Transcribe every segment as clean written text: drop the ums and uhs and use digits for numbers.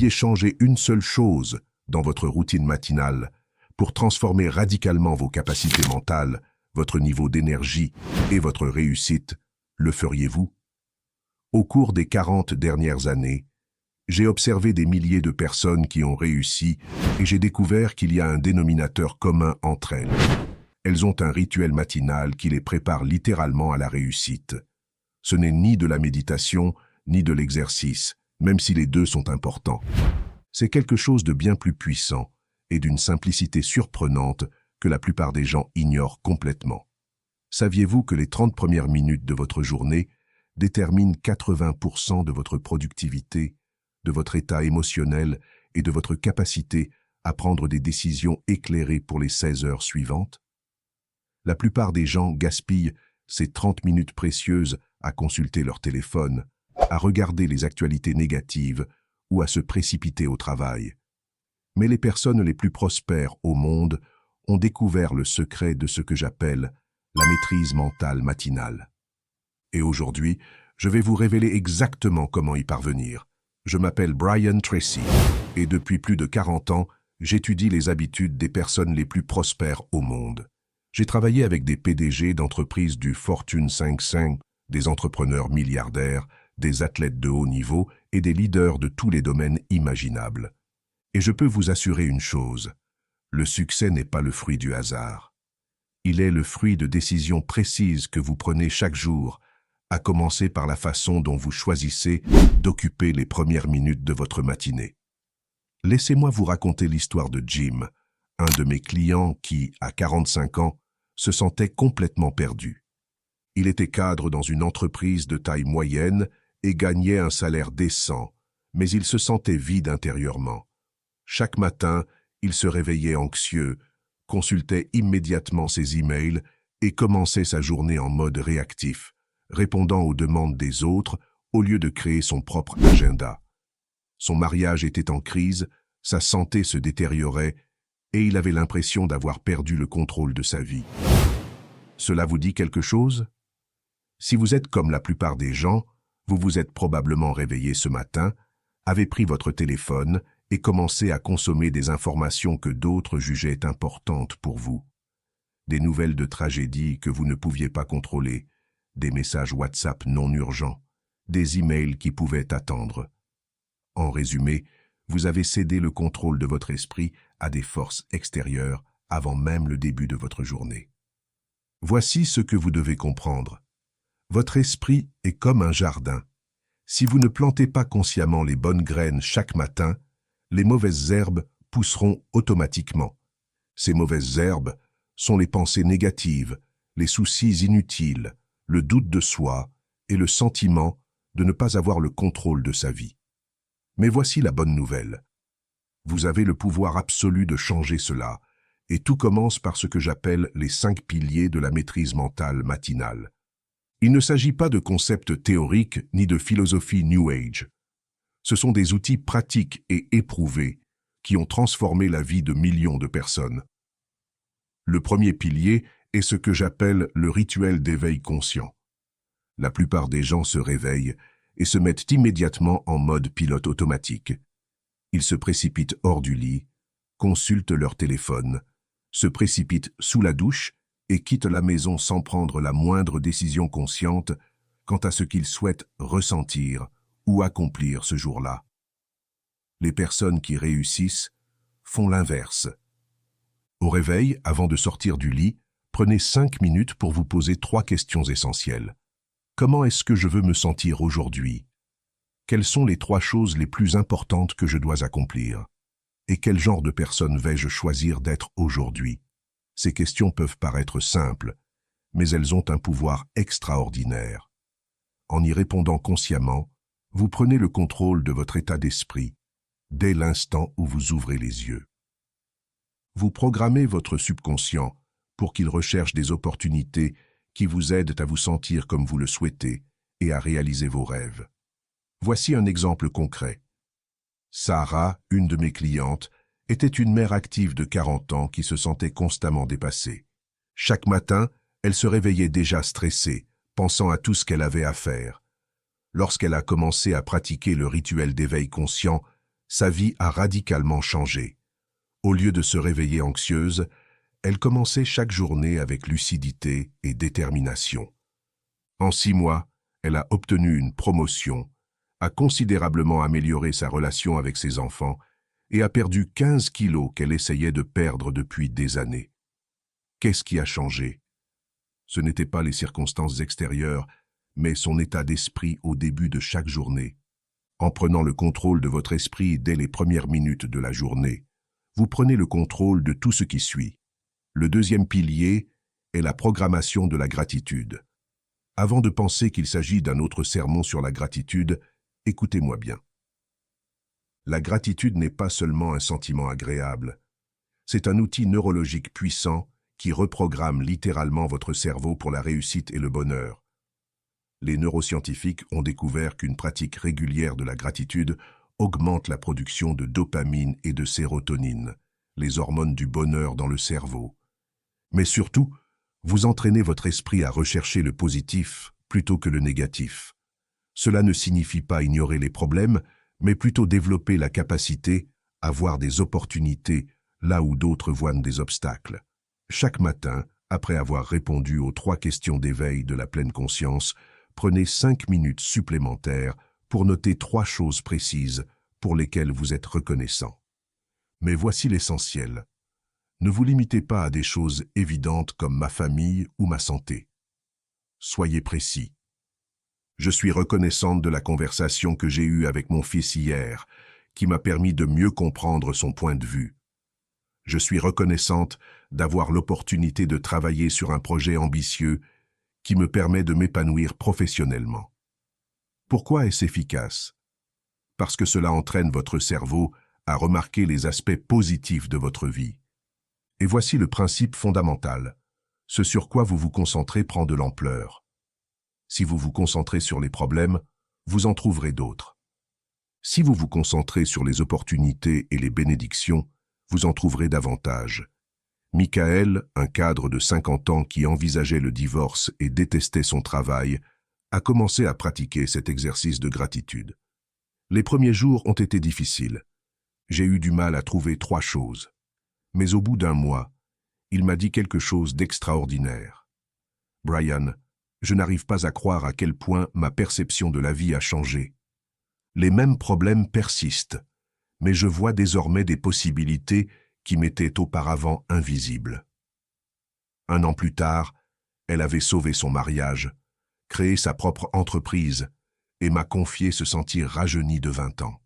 pouviez changer une seule chose dans votre routine matinale pour transformer radicalement vos capacités mentales, votre niveau d'énergie et votre réussite, le feriez-vous? Au cours des 40 dernières années, j'ai observé des milliers de personnes qui ont réussi et j'ai découvert qu'il y a un dénominateur commun entre elles. Elles ont un rituel matinal qui les prépare littéralement à la réussite. Ce n'est ni de la méditation, ni de l'exercice, même si les deux sont importants. C'est quelque chose de bien plus puissant et d'une simplicité surprenante que la plupart des gens ignorent complètement. Saviez-vous que les 30 premières minutes de votre journée déterminent 80% de votre productivité, de votre état émotionnel et de votre capacité à prendre des décisions éclairées pour les 16 heures suivantes? La plupart des gens gaspillent ces 30 minutes précieuses à consulter leur téléphone, à regarder les actualités négatives ou à se précipiter au travail. Mais les personnes les plus prospères au monde ont découvert le secret de ce que j'appelle la maîtrise mentale matinale. Et aujourd'hui, je vais vous révéler exactement comment y parvenir. Je m'appelle Brian Tracy et depuis plus de 40 ans, j'étudie les habitudes des personnes les plus prospères au monde. J'ai travaillé avec des PDG d'entreprises du Fortune 500, des entrepreneurs milliardaires, des athlètes de haut niveau et des leaders de tous les domaines imaginables. Et je peux vous assurer une chose, le succès n'est pas le fruit du hasard. Il est le fruit de décisions précises que vous prenez chaque jour, à commencer par la façon dont vous choisissez d'occuper les premières minutes de votre matinée. Laissez-moi vous raconter l'histoire de Jim, un de mes clients qui, à 45 ans, se sentait complètement perdu. Il était cadre dans une entreprise de taille moyenne et gagnait un salaire décent, mais il se sentait vide intérieurement. Chaque matin, il se réveillait anxieux, consultait immédiatement ses emails et commençait sa journée en mode réactif, répondant aux demandes des autres au lieu de créer son propre agenda. Son mariage était en crise, sa santé se détériorait et il avait l'impression d'avoir perdu le contrôle de sa vie. Cela vous dit quelque chose? Si vous êtes comme la plupart des gens, vous vous êtes probablement réveillé ce matin, avez pris votre téléphone et commencé à consommer des informations que d'autres jugeaient importantes pour vous. Des nouvelles de tragédies que vous ne pouviez pas contrôler, des messages WhatsApp non urgents, des emails qui pouvaient attendre. En résumé, vous avez cédé le contrôle de votre esprit à des forces extérieures avant même le début de votre journée. Voici ce que vous devez comprendre. Votre esprit est comme un jardin. Si vous ne plantez pas consciemment les bonnes graines chaque matin, les mauvaises herbes pousseront automatiquement. Ces mauvaises herbes sont les pensées négatives, les soucis inutiles, le doute de soi et le sentiment de ne pas avoir le contrôle de sa vie. Mais voici la bonne nouvelle. Vous avez le pouvoir absolu de changer cela, et tout commence par ce que j'appelle les 5 piliers de la maîtrise mentale matinale. Il ne s'agit pas de concepts théoriques ni de philosophie New Age. Ce sont des outils pratiques et éprouvés qui ont transformé la vie de millions de personnes. Le premier pilier est ce que j'appelle le rituel d'éveil conscient. La plupart des gens se réveillent et se mettent immédiatement en mode pilote automatique. Ils se précipitent hors du lit, consultent leur téléphone, se précipitent sous la douche et quittent la maison sans prendre la moindre décision consciente quant à ce qu'ils souhaitent ressentir ou accomplir ce jour-là. Les personnes qui réussissent font l'inverse. Au réveil, avant de sortir du lit, prenez 5 minutes pour vous poser 3 questions essentielles. Comment est-ce que je veux me sentir aujourd'hui? Quelles sont les 3 choses les plus importantes que je dois accomplir? Et quel genre de personne vais-je choisir d'être aujourd'hui? Ces questions peuvent paraître simples, mais elles ont un pouvoir extraordinaire. En y répondant consciemment, vous prenez le contrôle de votre état d'esprit, dès l'instant où vous ouvrez les yeux. Vous programmez votre subconscient pour qu'il recherche des opportunités qui vous aident à vous sentir comme vous le souhaitez et à réaliser vos rêves. Voici un exemple concret. Sarah, une de mes clientes, était une mère active de 40 ans qui se sentait constamment dépassée. Chaque matin, elle se réveillait déjà stressée, pensant à tout ce qu'elle avait à faire. Lorsqu'elle a commencé à pratiquer le rituel d'éveil conscient, Sa vie a radicalement changé. Au lieu de se réveiller anxieuse, elle commençait chaque journée avec lucidité et détermination. En 6 mois, elle a obtenu une promotion, a considérablement amélioré sa relation avec ses enfants et a perdu 15 kilos qu'elle essayait de perdre depuis des années. Qu'est-ce qui a changé? Ce n'étaient pas les circonstances extérieures, mais son état d'esprit au début de chaque journée. En prenant le contrôle de votre esprit dès les premières minutes de la journée, vous prenez le contrôle de tout ce qui suit. Le deuxième pilier est la programmation de la gratitude. Avant de penser qu'il s'agit d'un autre sermon sur la gratitude, écoutez-moi bien. La gratitude n'est pas seulement un sentiment agréable. C'est un outil neurologique puissant qui reprogramme littéralement votre cerveau pour la réussite et le bonheur. Les neuroscientifiques ont découvert qu'une pratique régulière de la gratitude augmente la production de dopamine et de sérotonine, les hormones du bonheur dans le cerveau. Mais surtout, vous entraînez votre esprit à rechercher le positif plutôt que le négatif. Cela ne signifie pas ignorer les problèmes, mais plutôt développer la capacité à voir des opportunités là où d'autres voient des obstacles. Chaque matin, après avoir répondu aux 3 questions d'éveil de la pleine conscience, prenez 5 minutes supplémentaires pour noter 3 choses précises pour lesquelles vous êtes reconnaissant. Mais voici l'essentiel. Ne vous limitez pas à des choses évidentes comme ma famille ou ma santé. Soyez précis. Je suis reconnaissante de la conversation que j'ai eue avec mon fils hier, qui m'a permis de mieux comprendre son point de vue. Je suis reconnaissante d'avoir l'opportunité de travailler sur un projet ambitieux qui me permet de m'épanouir professionnellement. Pourquoi est-ce efficace? Parce que cela entraîne votre cerveau à remarquer les aspects positifs de votre vie. Et voici le principe fondamental. Ce sur quoi vous vous concentrez prend de l'ampleur. Si vous vous concentrez sur les problèmes, vous en trouverez d'autres. Si vous vous concentrez sur les opportunités et les bénédictions, vous en trouverez davantage. Michael, un cadre de 50 ans qui envisageait le divorce et détestait son travail, a commencé à pratiquer cet exercice de gratitude. Les premiers jours ont été difficiles. J'ai eu du mal à trouver 3 choses. Mais au bout d'1 mois, il m'a dit quelque chose d'extraordinaire. « Brian, je n'arrive pas à croire à quel point ma perception de la vie a changé. Les mêmes problèmes persistent, mais je vois désormais des possibilités qui m'étaient auparavant invisibles. » 1 an plus tard, elle avait sauvé son mariage, créé sa propre entreprise et m'a confié se sentir rajeunie de 20 ans.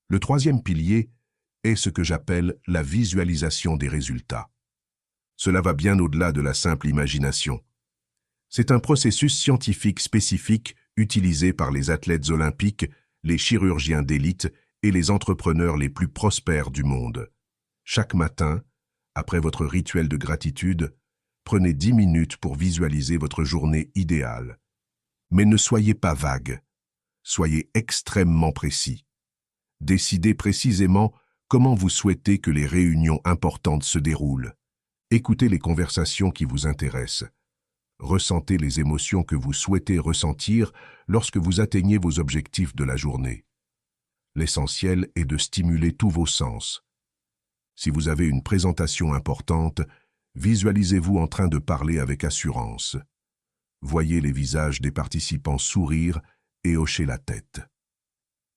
Le 3e pilier est ce que j'appelle la visualisation des résultats. Cela va bien au-delà de la simple imagination. C'est un processus scientifique spécifique utilisé par les athlètes olympiques, les chirurgiens d'élite et les entrepreneurs les plus prospères du monde. Chaque matin, après votre rituel de gratitude, prenez 10 minutes pour visualiser votre journée idéale. Mais ne soyez pas vague, soyez extrêmement précis. Décidez précisément comment vous souhaitez que les réunions importantes se déroulent. Écoutez les conversations qui vous intéressent. Ressentez les émotions que vous souhaitez ressentir lorsque vous atteignez vos objectifs de la journée. L'essentiel est de stimuler tous vos sens. Si vous avez une présentation importante, visualisez-vous en train de parler avec assurance. Voyez les visages des participants sourire et hocher la tête.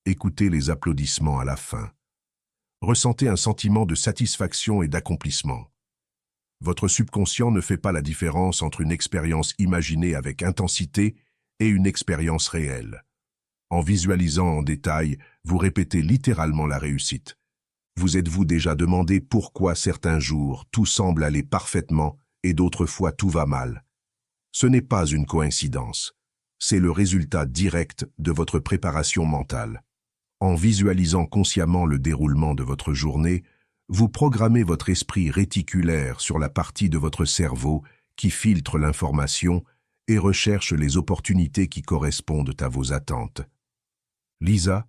Écoutez les applaudissements à la fin. Ressentez un sentiment de satisfaction et d'accomplissement. Votre subconscient ne fait pas la différence entre une expérience imaginée avec intensité et une expérience réelle. En visualisant en détail, vous répétez littéralement la réussite. Vous êtes-vous déjà demandé pourquoi certains jours tout semble aller parfaitement et d'autres fois tout va mal? Ce n'est pas une coïncidence. C'est le résultat direct de votre préparation mentale. En visualisant consciemment le déroulement de votre journée, vous programmez votre esprit réticulaire sur la partie de votre cerveau qui filtre l'information et recherche les opportunités qui correspondent à vos attentes. Lisa,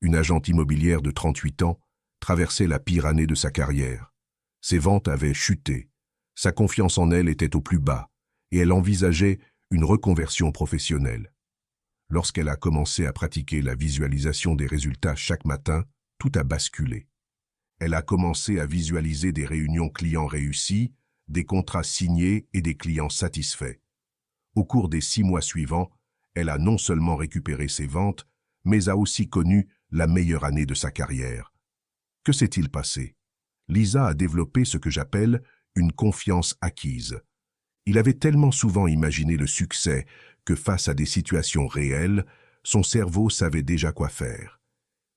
une agente immobilière de 38 ans, traversait la pire année de sa carrière. Ses ventes avaient chuté, sa confiance en elle était au plus bas, et elle envisageait une reconversion professionnelle. Lorsqu'elle a commencé à pratiquer la visualisation des résultats chaque matin, tout a basculé. Elle a commencé à visualiser des réunions clients réussies, des contrats signés et des clients satisfaits. Au cours des 6 mois suivants, elle a non seulement récupéré ses ventes, mais a aussi connu la meilleure année de sa carrière. Que s'est-il passé? Lisa a développé ce que j'appelle une confiance acquise. Il avait tellement souvent imaginé le succès que face à des situations réelles, son cerveau savait déjà quoi faire.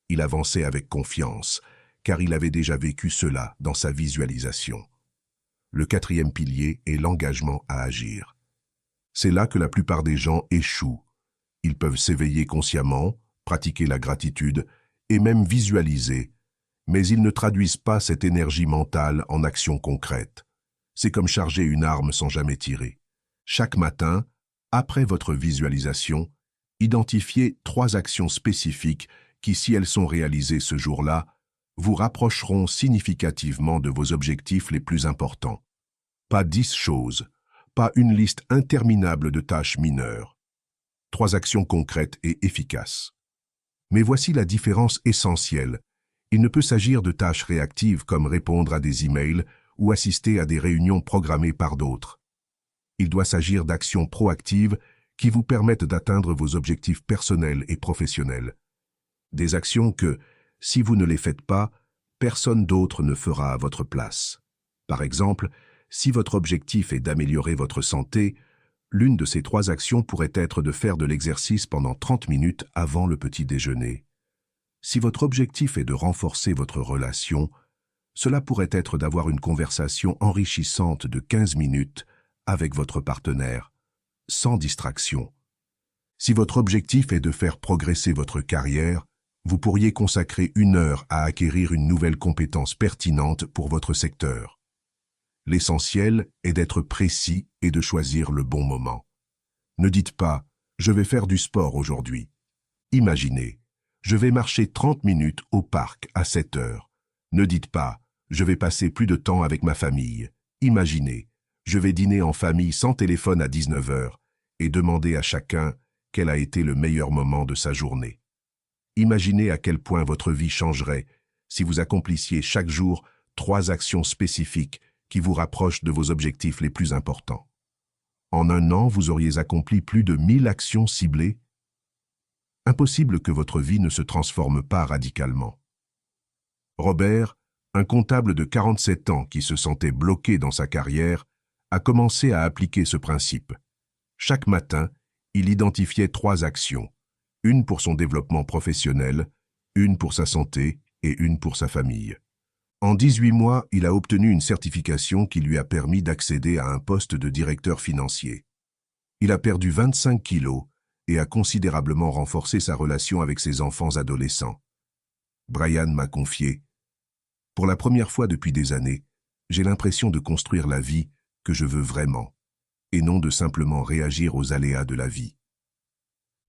Il avançait avec confiance, car il avait déjà vécu cela dans sa visualisation. Le 4e pilier est l'engagement à agir. C'est là que la plupart des gens échouent. Ils peuvent s'éveiller consciemment, pratiquer la gratitude et même visualiser, mais ils ne traduisent pas cette énergie mentale en actions concrètes. C'est comme charger une arme sans jamais tirer. Chaque matin, après votre visualisation, identifiez 3 actions spécifiques qui, si elles sont réalisées ce jour-là, vous rapprocheront significativement de vos objectifs les plus importants. Pas 10 choses, pas une liste interminable de tâches mineures. 3 actions concrètes et efficaces. Mais voici la différence essentielle. Il ne peut s'agir de tâches réactives comme répondre à des emails ou assister à des réunions programmées par d'autres. Il doit s'agir d'actions proactives qui vous permettent d'atteindre vos objectifs personnels et professionnels. Des actions que, si vous ne les faites pas, personne d'autre ne fera à votre place. Par exemple, si votre objectif est d'améliorer votre santé, l'une de ces 3 actions pourrait être de faire de l'exercice pendant 30 minutes avant le petit déjeuner. Si votre objectif est de renforcer votre relation, cela pourrait être d'avoir une conversation enrichissante de 15 minutes avec votre partenaire, sans distraction. Si votre objectif est de faire progresser votre carrière, vous pourriez consacrer 1 heure à acquérir une nouvelle compétence pertinente pour votre secteur. L'essentiel est d'être précis et de choisir le bon moment. Ne dites pas « je vais faire du sport aujourd'hui ». Imaginez « je vais marcher 30 minutes au parc à 7 heures ». Ne dites pas « je vais passer plus de temps avec ma famille ». Imaginez « je vais dîner en famille sans téléphone à 19 heures » et demandez à chacun quel a été le meilleur moment de sa journée. Imaginez à quel point votre vie changerait si vous accomplissiez chaque jour 3 actions spécifiques qui vous rapprochent de vos objectifs les plus importants. En 1 an, vous auriez accompli plus de 1000 actions ciblées. Impossible que votre vie ne se transforme pas radicalement. Robert, un comptable de 47 ans qui se sentait bloqué dans sa carrière, a commencé à appliquer ce principe. Chaque matin, il identifiait 3 actions. 1 pour son développement professionnel, 1 pour sa santé et 1 pour sa famille. En 18 mois, il a obtenu une certification qui lui a permis d'accéder à un poste de directeur financier. Il a perdu 25 kilos et a considérablement renforcé sa relation avec ses enfants adolescents. Brian m'a confié « Pour la première fois depuis des années, j'ai l'impression de construire la vie que je veux vraiment, et non de simplement réagir aux aléas de la vie. »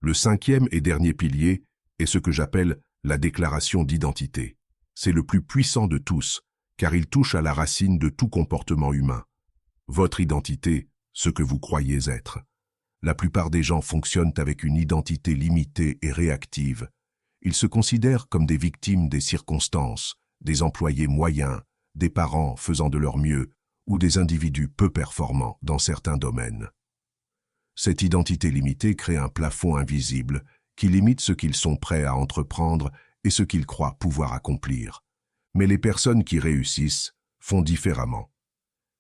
Le 5e et dernier pilier est ce que j'appelle la déclaration d'identité. C'est le plus puissant de tous, car il touche à la racine de tout comportement humain. Votre identité, ce que vous croyez être. La plupart des gens fonctionnent avec une identité limitée et réactive. Ils se considèrent comme des victimes des circonstances, des employés moyens, des parents faisant de leur mieux ou des individus peu performants dans certains domaines. Cette identité limitée crée un plafond invisible qui limite ce qu'ils sont prêts à entreprendre et ce qu'ils croient pouvoir accomplir. Mais les personnes qui réussissent font différemment.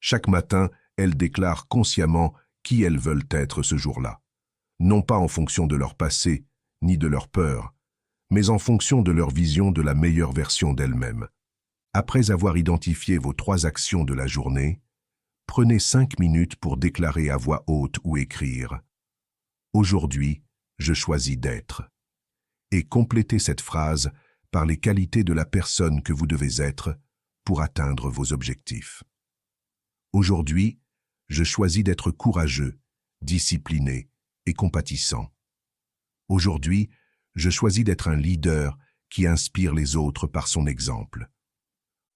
Chaque matin, elles déclarent consciemment qui elles veulent être ce jour-là. Non pas en fonction de leur passé, ni de leur peur, mais en fonction de leur vision de la meilleure version d'elles-mêmes. Après avoir identifié vos 3 actions de la journée, prenez 5 minutes pour déclarer à voix haute ou écrire « Aujourd'hui, je choisis d'être » et complétez cette phrase par les qualités de la personne que vous devez être pour atteindre vos objectifs. Aujourd'hui, je choisis d'être courageux, discipliné et compatissant. Aujourd'hui, je choisis d'être un leader qui inspire les autres par son exemple.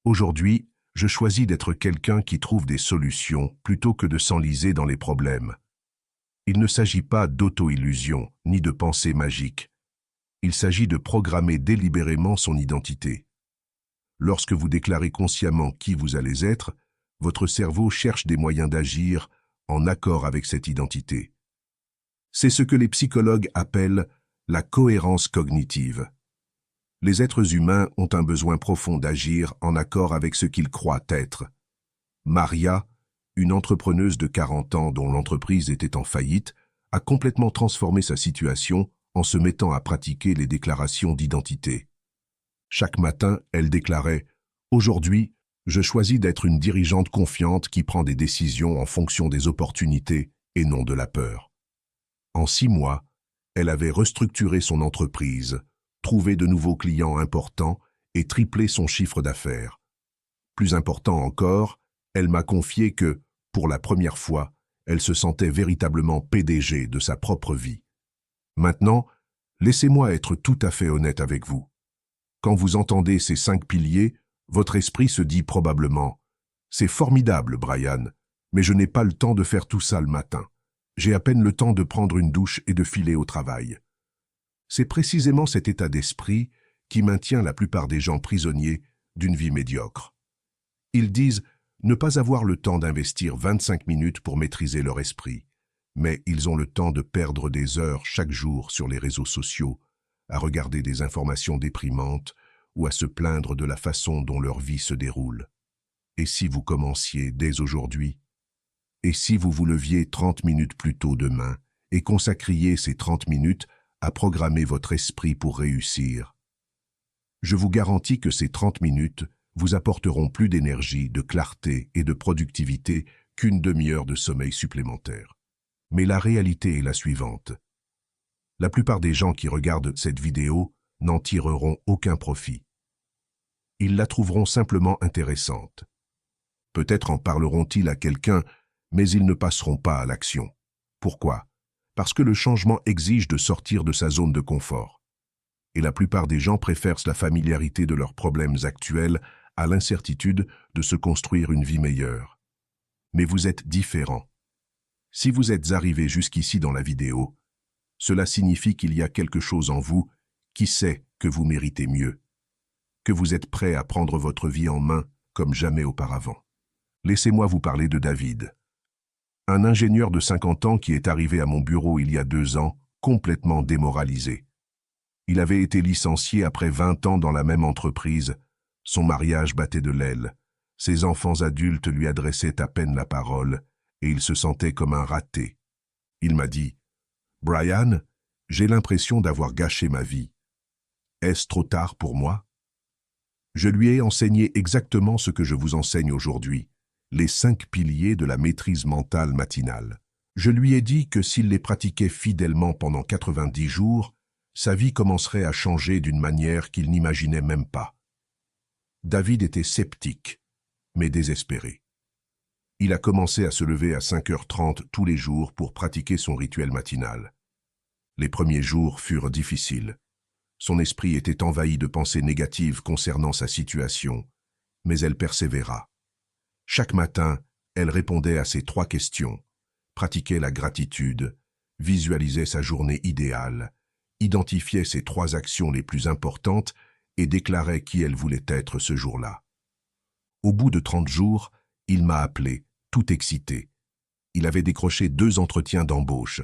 Aujourd'hui, je choisis d'être quelqu'un qui trouve des solutions plutôt que de s'enliser dans les problèmes. Il ne s'agit pas d'auto-illusion ni de pensée magique. Il s'agit de programmer délibérément son identité. Lorsque vous déclarez consciemment qui vous allez être, votre cerveau cherche des moyens d'agir en accord avec cette identité. C'est ce que les psychologues appellent la cohérence cognitive. Les êtres humains ont un besoin profond d'agir en accord avec ce qu'ils croient être. Maria, une entrepreneuse de 40 ans dont l'entreprise était en faillite, a complètement transformé sa situation en se mettant à pratiquer les déclarations d'identité. Chaque matin, elle déclarait « Aujourd'hui, je choisis d'être une dirigeante confiante qui prend des décisions en fonction des opportunités et non de la peur. » En 6 mois, elle avait restructuré son entreprise, trouvé de nouveaux clients importants et triplé son chiffre d'affaires. Plus important encore, elle m'a confié que, pour la première fois, elle se sentait véritablement PDG de sa propre vie. Maintenant, laissez-moi être tout à fait honnête avec vous. Quand vous entendez ces 5 piliers, votre esprit se dit probablement « C'est formidable, Brian, mais je n'ai pas le temps de faire tout ça le matin. J'ai à peine le temps de prendre une douche et de filer au travail. » C'est précisément cet état d'esprit qui maintient la plupart des gens prisonniers d'une vie médiocre. Ils disent ne pas avoir le temps d'investir 25 minutes pour maîtriser leur esprit, mais ils ont le temps de perdre des heures chaque jour sur les réseaux sociaux, à regarder des informations déprimantes ou à se plaindre de la façon dont leur vie se déroule. Et si vous commenciez dès aujourd'hui? Et si vous vous leviez 30 minutes plus tôt demain et consacriez ces 30 minutes à programmer votre esprit pour réussir? Je vous garantis que ces 30 minutes vous apporteront plus d'énergie, de clarté et de productivité qu'une demi-heure de sommeil supplémentaire. Mais la réalité est la suivante. La plupart des gens qui regardent cette vidéo n'en tireront aucun profit. Ils la trouveront simplement intéressante. Peut-être en parleront-ils à quelqu'un, mais ils ne passeront pas à l'action. Pourquoi? Parce que le changement exige de sortir de sa zone de confort. Et la plupart des gens préfèrent la familiarité de leurs problèmes actuels à l'incertitude de se construire une vie meilleure. Mais vous êtes différent. Si vous êtes arrivé jusqu'ici dans la vidéo, cela signifie qu'il y a quelque chose en vous qui sait que vous méritez mieux, que vous êtes prêt à prendre votre vie en main comme jamais auparavant. Laissez-moi vous parler de David, un ingénieur de 50 ans qui est arrivé à mon bureau il y a 2 ans, complètement démoralisé. Il avait été licencié après 20 ans dans la même entreprise, son mariage battait de l'aile, ses enfants adultes lui adressaient à peine la parole, et il se sentait comme un raté. Il m'a dit « Brian, j'ai l'impression d'avoir gâché ma vie. Est-ce trop tard pour moi ?» Je lui ai enseigné exactement ce que je vous enseigne aujourd'hui, les 5 piliers de la maîtrise mentale matinale. Je lui ai dit que s'il les pratiquait fidèlement pendant 90 jours, sa vie commencerait à changer d'une manière qu'il n'imaginait même pas. David était sceptique, mais désespéré. Il a commencé à se lever à 5h30 tous les jours pour pratiquer son rituel matinal. Les premiers jours furent difficiles. Son esprit était envahi de pensées négatives concernant sa situation, mais elle persévéra. Chaque matin, elle répondait à ces 3 questions, pratiquait la gratitude, visualisait sa journée idéale, identifiait ses 3 actions les plus importantes et déclarait qui elle voulait être ce jour-là. Au bout de 30 jours, il m'a appelé, tout excité. Il avait décroché 2 entretiens d'embauche.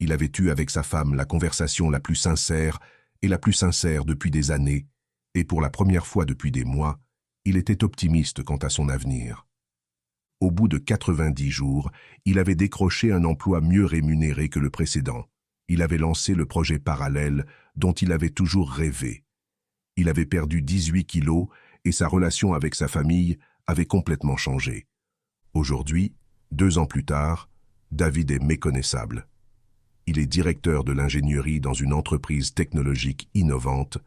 Il avait eu avec sa femme la conversation la plus sincère et la plus sincère depuis des années, et pour la première fois depuis des mois, il était optimiste quant à son avenir. Au bout de 90 jours, il avait décroché un emploi mieux rémunéré que le précédent. Il avait lancé le projet parallèle dont il avait toujours rêvé. Il avait perdu 18 kilos et sa relation avec sa famille avait complètement changé. Aujourd'hui, 2 ans plus tard, David est méconnaissable. Il est directeur de l'ingénierie dans une entreprise technologique innovante,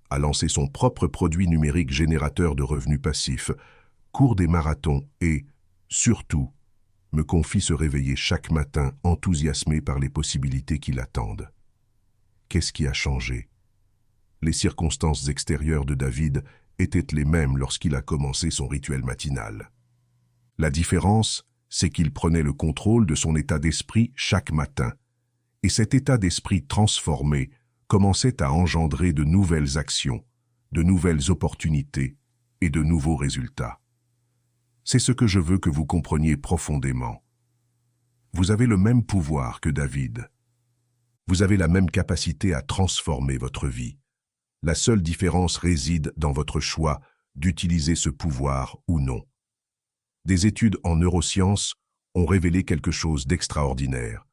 a lancé son propre produit numérique générateur de revenus passifs, court des marathons et, surtout, me confie se réveiller chaque matin enthousiasmé par les possibilités qui l'attendent. Qu'est-ce qui a changé? Les circonstances extérieures de David étaient les mêmes lorsqu'il a commencé son rituel matinal. La différence, c'est qu'il prenait le contrôle de son état d'esprit chaque matin, et cet état d'esprit transformé commençait à engendrer de nouvelles actions, de nouvelles opportunités, et de nouveaux résultats. C'est ce que je veux que vous compreniez profondément. Vous avez le même pouvoir que David. Vous avez la même capacité à transformer votre vie. La seule différence réside dans votre choix d'utiliser ce pouvoir ou non. Des études en neurosciences ont révélé quelque chose d'extraordinaire.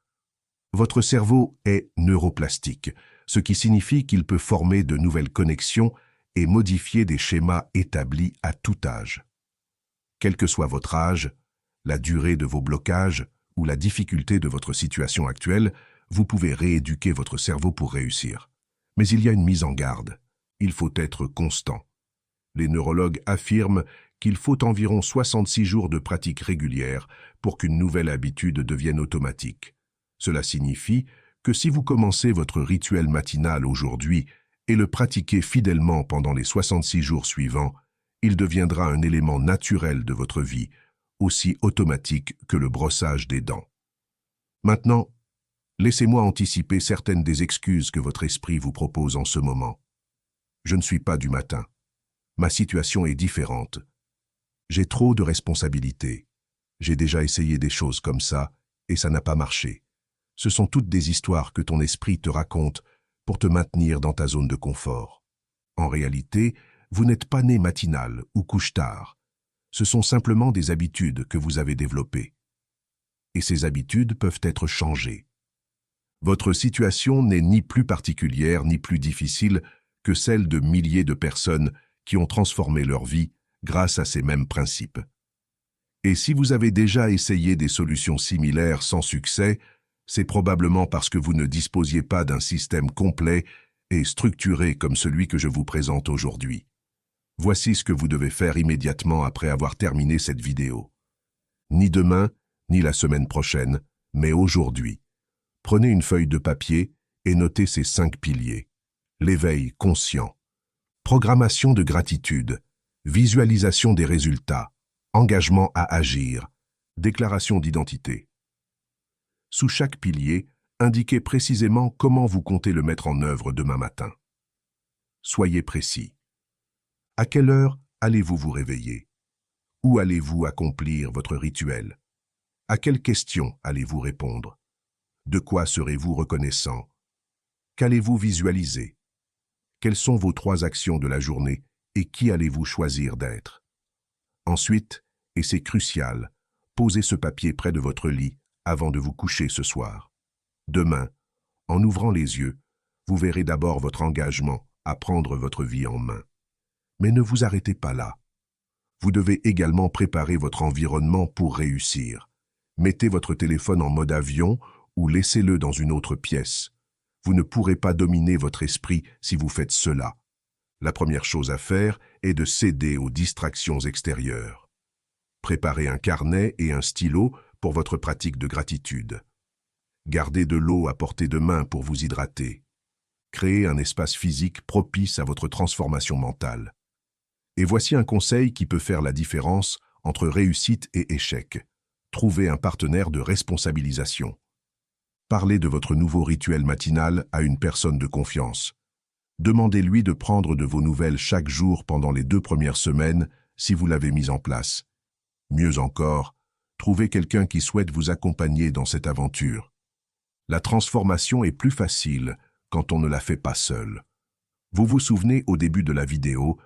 Votre cerveau est neuroplastique, ce qui signifie qu'il peut former de nouvelles connexions et modifier des schémas établis à tout âge. Quel que soit votre âge, la durée de vos blocages ou la difficulté de votre situation actuelle, vous pouvez rééduquer votre cerveau pour réussir. Mais il y a une mise en garde. Il faut être constant. Les neurologues affirment qu'il faut environ 66 jours de pratique régulière pour qu'une nouvelle habitude devienne automatique. Cela signifie que si vous commencez votre rituel matinal aujourd'hui et le pratiquez fidèlement pendant les 66 jours suivants, il deviendra un élément naturel de votre vie, aussi automatique que le brossage des dents. Maintenant, laissez-moi anticiper certaines des excuses que votre esprit vous propose en ce moment. Je ne suis pas du matin. Ma situation est différente. J'ai trop de responsabilités. J'ai déjà essayé des choses comme ça et ça n'a pas marché. Ce sont toutes des histoires que ton esprit te raconte pour te maintenir dans ta zone de confort. En réalité, vous n'êtes pas né matinal ou couche-tard. Ce sont simplement des habitudes que vous avez développées. Et ces habitudes peuvent être changées. Votre situation n'est ni plus particulière ni plus difficile que celle de milliers de personnes qui ont transformé leur vie grâce à ces mêmes principes. Et si vous avez déjà essayé des solutions similaires sans succès, c'est probablement parce que vous ne disposiez pas d'un système complet et structuré comme celui que je vous présente aujourd'hui. Voici ce que vous devez faire immédiatement après avoir terminé cette vidéo. Ni demain, ni la semaine prochaine, mais aujourd'hui. Prenez une feuille de papier et notez ces 5 piliers. L'éveil conscient, programmation de gratitude, visualisation des résultats, engagement à agir, déclaration d'identité. Sous chaque pilier, indiquez précisément comment vous comptez le mettre en œuvre demain matin. Soyez précis. À quelle heure allez-vous vous réveiller? Où allez-vous accomplir votre rituel? À quelles questions allez-vous répondre? De quoi serez-vous reconnaissant? Qu'allez-vous visualiser? Quelles sont vos 3 actions de la journée et qui allez-vous choisir d'être? Ensuite, et c'est crucial, posez ce papier près de votre lit avant de vous coucher ce soir. Demain, en ouvrant les yeux, vous verrez d'abord votre engagement à prendre votre vie en main. Mais ne vous arrêtez pas là. Vous devez également préparer votre environnement pour réussir. Mettez votre téléphone en mode avion ou laissez-le dans une autre pièce. Vous ne pourrez pas dominer votre esprit si vous faites cela. La première chose à faire est de céder aux distractions extérieures. Préparez un carnet et un stylo pour votre pratique de gratitude. Gardez de l'eau à portée de main pour vous hydrater. Créez un espace physique propice à votre transformation mentale. Et voici un conseil qui peut faire la différence entre réussite et échec. Trouvez un partenaire de responsabilisation. Parlez de votre nouveau rituel matinal à une personne de confiance. Demandez-lui de prendre de vos nouvelles chaque jour pendant les 2 premières semaines si vous l'avez mis en place. Mieux encore, trouvez quelqu'un qui souhaite vous accompagner dans cette aventure. La transformation est plus facile quand on ne la fait pas seul. Vous vous souvenez au début de la vidéo,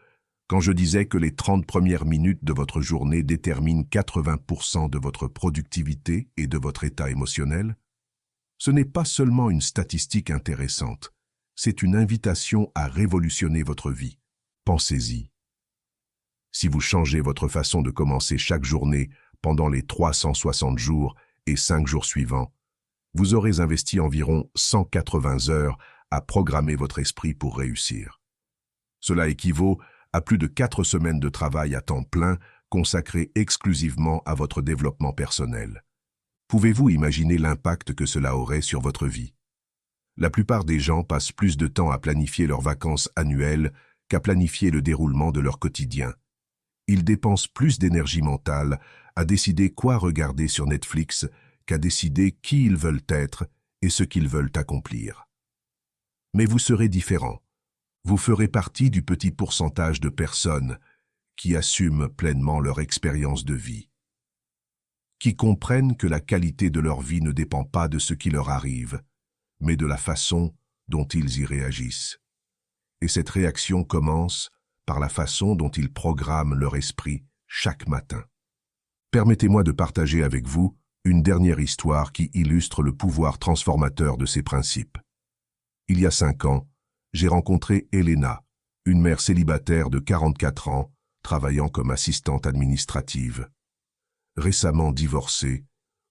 quand je disais que les 30 premières minutes de votre journée déterminent 80% de votre productivité et de votre état émotionnel? Ce n'est pas seulement une statistique intéressante, c'est une invitation à révolutionner votre vie. Pensez-y. Si vous changez votre façon de commencer chaque journée pendant les 360 jours et 5 jours suivants, vous aurez investi environ 180 heures à programmer votre esprit pour réussir. Cela équivaut à plus de 4 semaines de travail à temps plein consacrées exclusivement à votre développement personnel. Pouvez-vous imaginer l'impact que cela aurait sur votre vie? La plupart des gens passent plus de temps à planifier leurs vacances annuelles qu'à planifier le déroulement de leur quotidien. Ils dépensent plus d'énergie mentale à décider quoi regarder sur Netflix qu'à décider qui ils veulent être et ce qu'ils veulent accomplir. Mais vous serez différent. Vous ferez partie du petit pourcentage de personnes qui assument pleinement leur expérience de vie, qui comprennent que la qualité de leur vie ne dépend pas de ce qui leur arrive, mais de la façon dont ils y réagissent. Et cette réaction commence par la façon dont ils programment leur esprit chaque matin. Permettez-moi de partager avec vous une dernière histoire qui illustre le pouvoir transformateur de ces principes. Il y a 5 ans, j'ai rencontré Elena, une mère célibataire de 44 ans, travaillant comme assistante administrative. Récemment divorcée,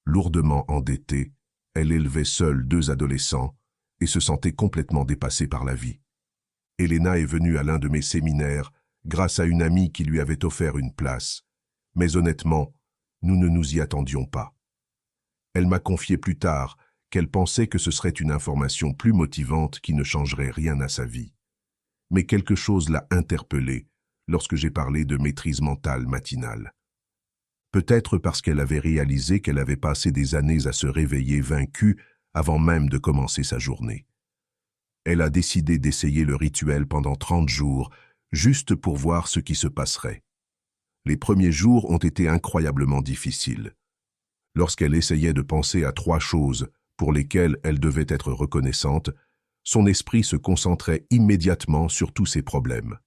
lourdement endettée, elle élevait seule 2 adolescents et se sentait complètement dépassée par la vie. Elena est venue à l'un de mes séminaires grâce à une amie qui lui avait offert une place, mais honnêtement, nous ne nous y attendions pas. Elle m'a confié plus tard qu'elle pensait que ce serait une information plus motivante qui ne changerait rien à sa vie. Mais quelque chose l'a interpellée lorsque j'ai parlé de maîtrise mentale matinale. Peut-être parce qu'elle avait réalisé qu'elle avait passé des années à se réveiller vaincue avant même de commencer sa journée. Elle a décidé d'essayer le rituel pendant 30 jours, juste pour voir ce qui se passerait. Les premiers jours ont été incroyablement difficiles. Lorsqu'elle essayait de penser à 3 choses pour lesquelles elle devait être reconnaissante, son esprit se concentrait immédiatement sur tous ses problèmes.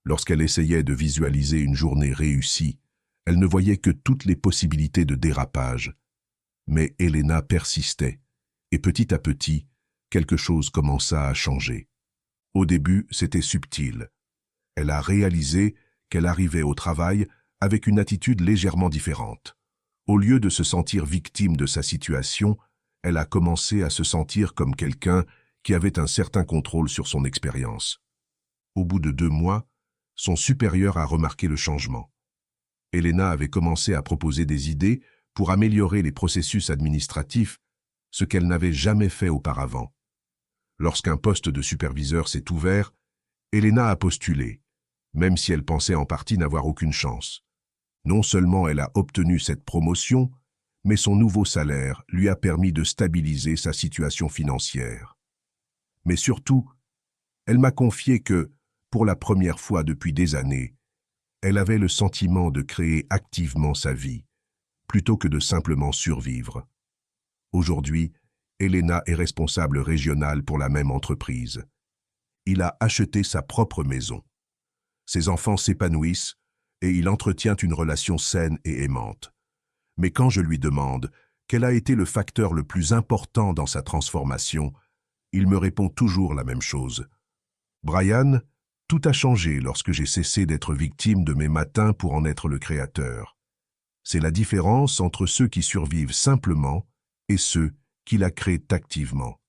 Lorsqu'elle essayait de visualiser une journée réussie, elle ne voyait que toutes les possibilités de dérapage. Mais Elena persistait, et petit à petit, quelque chose commença à changer. Au début, c'était subtil. Elle a réalisé qu'elle arrivait au travail avec une attitude légèrement différente. Au lieu de se sentir victime de sa situation, elle a commencé à se sentir comme quelqu'un qui avait un certain contrôle sur son expérience. Au bout de 2 mois, son supérieur a remarqué le changement. Elena avait commencé à proposer des idées pour améliorer les processus administratifs, ce qu'elle n'avait jamais fait auparavant. Lorsqu'un poste de superviseur s'est ouvert, Elena a postulé, même si elle pensait en partie n'avoir aucune chance. Non seulement elle a obtenu cette promotion, mais son nouveau salaire lui a permis de stabiliser sa situation financière. Mais surtout, elle m'a confié que, pour la première fois depuis des années, elle avait le sentiment de créer activement sa vie, plutôt que de simplement survivre. Aujourd'hui, Elena est responsable régionale pour la même entreprise. Il a acheté sa propre maison. Ses enfants s'épanouissent et il entretient une relation saine et aimante. Mais quand je lui demande quel a été le facteur le plus important dans sa transformation, il me répond toujours la même chose. « Brian, tout a changé lorsque j'ai cessé d'être victime de mes matins pour en être le créateur. C'est la différence entre ceux qui survivent simplement et ceux qui la créent activement.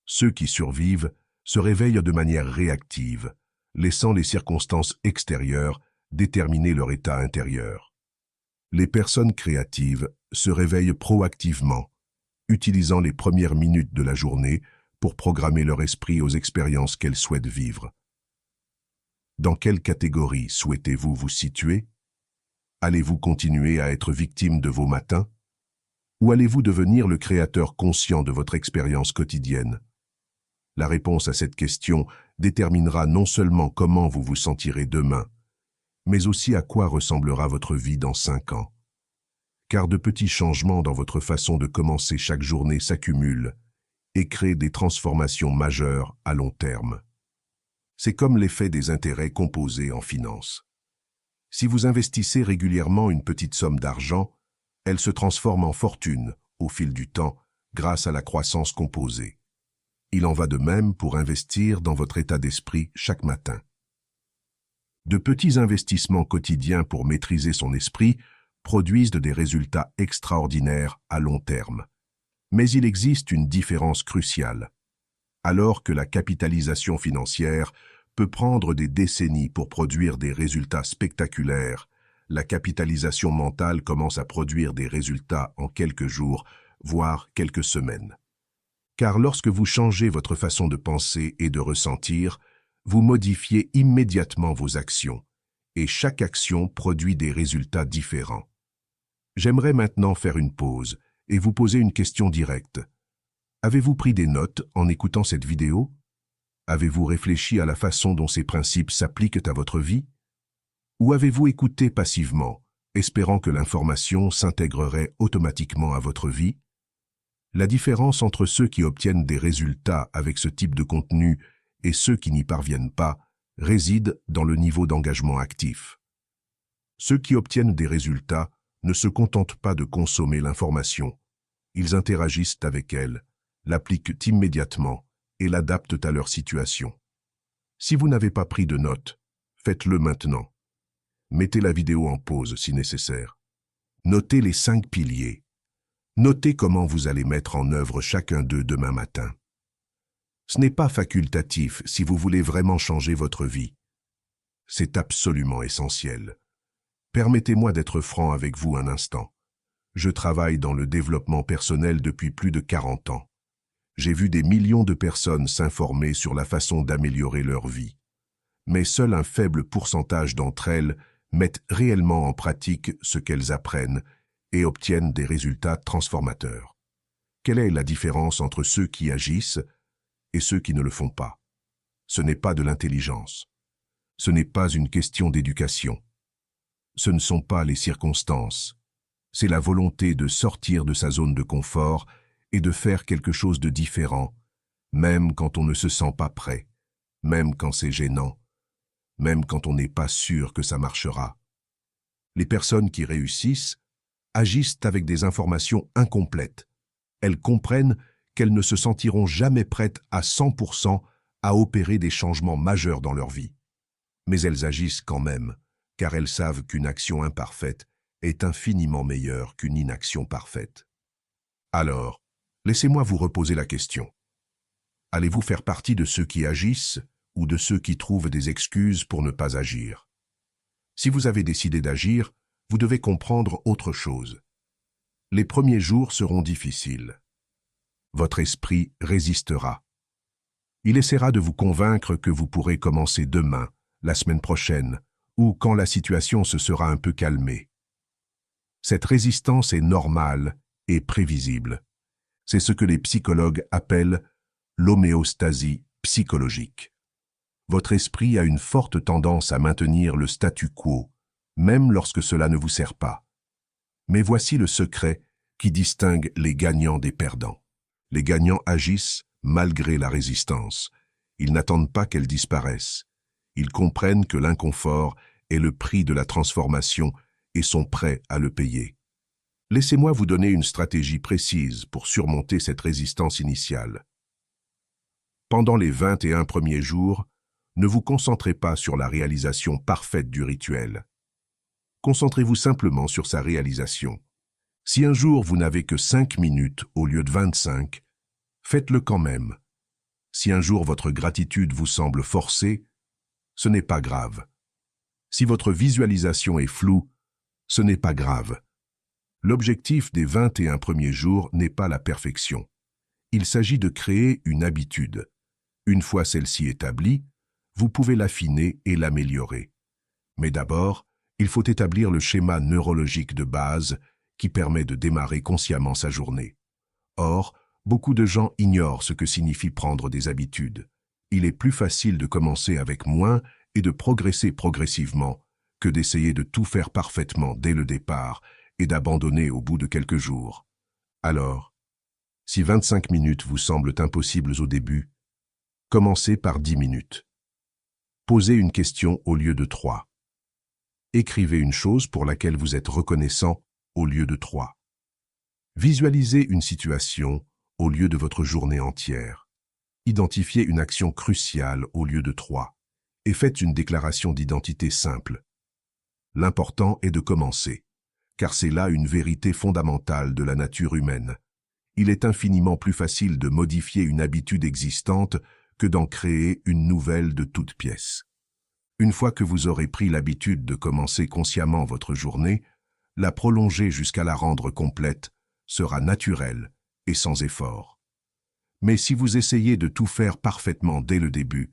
Ceux qui survivent se réveillent de manière réactive, laissant les circonstances extérieures déterminer leur état intérieur. Les personnes créatives se réveillent proactivement, utilisant les premières minutes de la journée pour programmer leur esprit aux expériences qu'elles souhaitent vivre. Dans quelle catégorie souhaitez-vous vous situer? Allez-vous continuer à être victime de vos matins? Ou allez-vous devenir le créateur conscient de votre expérience quotidienne? La réponse à cette question déterminera non seulement comment vous vous sentirez demain, mais aussi à quoi ressemblera votre vie dans 5 ans. Car de petits changements dans votre façon de commencer chaque journée s'accumulent et créent des transformations majeures à long terme. C'est comme l'effet des intérêts composés en finance. Si vous investissez régulièrement une petite somme d'argent, elle se transforme en fortune au fil du temps grâce à la croissance composée. Il en va de même pour investir dans votre état d'esprit chaque matin. De petits investissements quotidiens pour maîtriser son esprit produisent des résultats extraordinaires à long terme. Mais il existe une différence cruciale. Alors que la capitalisation financière peut prendre des décennies pour produire des résultats spectaculaires, la capitalisation mentale commence à produire des résultats en quelques jours, voire quelques semaines. Car lorsque vous changez votre façon de penser et de ressentir, vous modifiez immédiatement vos actions, et chaque action produit des résultats différents. J'aimerais maintenant faire une pause et vous poser une question directe. Avez-vous pris des notes en écoutant cette vidéo? Avez-vous réfléchi à la façon dont ces principes s'appliquent à votre vie? Ou avez-vous écouté passivement, espérant que l'information s'intégrerait automatiquement à votre vie? La différence entre ceux qui obtiennent des résultats avec ce type de contenu et ceux qui n'y parviennent pas réside dans le niveau d'engagement actif. Ceux qui obtiennent des résultats ne se contentent pas de consommer l'information. Ils interagissent avec elle, l'appliquent immédiatement et l'adaptent à leur situation. Si vous n'avez pas pris de notes, faites-le maintenant. Mettez la vidéo en pause si nécessaire. Notez les 5 piliers. Notez comment vous allez mettre en œuvre chacun d'eux demain matin. Ce n'est pas facultatif si vous voulez vraiment changer votre vie. C'est absolument essentiel. Permettez-moi d'être franc avec vous un instant. Je travaille dans le développement personnel depuis plus de 40 ans. J'ai vu des millions de personnes s'informer sur la façon d'améliorer leur vie. Mais seul un faible pourcentage d'entre elles mettent réellement en pratique ce qu'elles apprennent et obtiennent des résultats transformateurs. Quelle est la différence entre ceux qui agissent et ceux qui ne le font pas? Ce n'est pas de l'intelligence. Ce n'est pas une question d'éducation. Ce ne sont pas les circonstances. C'est la volonté de sortir de sa zone de confort et de faire quelque chose de différent, même quand on ne se sent pas prêt, même quand c'est gênant, même quand on n'est pas sûr que ça marchera. Les personnes qui réussissent agissent avec des informations incomplètes. Elles comprennent qu'elles ne se sentiront jamais prêtes à 100% à opérer des changements majeurs dans leur vie. Mais elles agissent quand même, car elles savent qu'une action imparfaite est infiniment meilleure qu'une inaction parfaite. Alors, laissez-moi vous reposer la question. Allez-vous faire partie de ceux qui agissent ou de ceux qui trouvent des excuses pour ne pas agir? Si vous avez décidé d'agir, vous devez comprendre autre chose. Les premiers jours seront difficiles. Votre esprit résistera. Il essaiera de vous convaincre que vous pourrez commencer demain, la semaine prochaine, ou quand la situation se sera un peu calmée. Cette résistance est normale et prévisible. C'est ce que les psychologues appellent l'homéostasie psychologique. Votre esprit a une forte tendance à maintenir le statu quo, même lorsque cela ne vous sert pas. Mais voici le secret qui distingue les gagnants des perdants. Les gagnants agissent malgré la résistance. Ils n'attendent pas qu'elle disparaisse. Ils comprennent que l'inconfort est le prix de la transformation et sont prêts à le payer. Laissez-moi vous donner une stratégie précise pour surmonter cette résistance initiale. Pendant les 21 premiers jours, ne vous concentrez pas sur la réalisation parfaite du rituel. Concentrez-vous simplement sur sa réalisation. Si un jour vous n'avez que 5 minutes au lieu de 25, faites-le quand même. Si un jour votre gratitude vous semble forcée, ce n'est pas grave. Si votre visualisation est floue, ce n'est pas grave. L'objectif des 21 premiers jours n'est pas la perfection. Il s'agit de créer une habitude. Une fois celle-ci établie, vous pouvez l'affiner et l'améliorer. Mais d'abord, il faut établir le schéma neurologique de base qui permet de démarrer consciemment sa journée. Or, beaucoup de gens ignorent ce que signifie prendre des habitudes. Il est plus facile de commencer avec moins et de progresser progressivement que d'essayer de tout faire parfaitement dès le départ et d'abandonner au bout de quelques jours. Alors, si 25 minutes vous semblent impossibles au début, commencez par 10 minutes. Posez une question au lieu de 3. Écrivez une chose pour laquelle vous êtes reconnaissant au lieu de 3. Visualisez une situation au lieu de votre journée entière. Identifiez une action cruciale au lieu de 3. Et faites une déclaration d'identité simple. L'important est de commencer, car c'est là une vérité fondamentale de la nature humaine. Il est infiniment plus facile de modifier une habitude existante que d'en créer une nouvelle de toutes pièces. Une fois que vous aurez pris l'habitude de commencer consciemment votre journée, la prolonger jusqu'à la rendre complète sera naturelle et sans effort. Mais si vous essayez de tout faire parfaitement dès le début,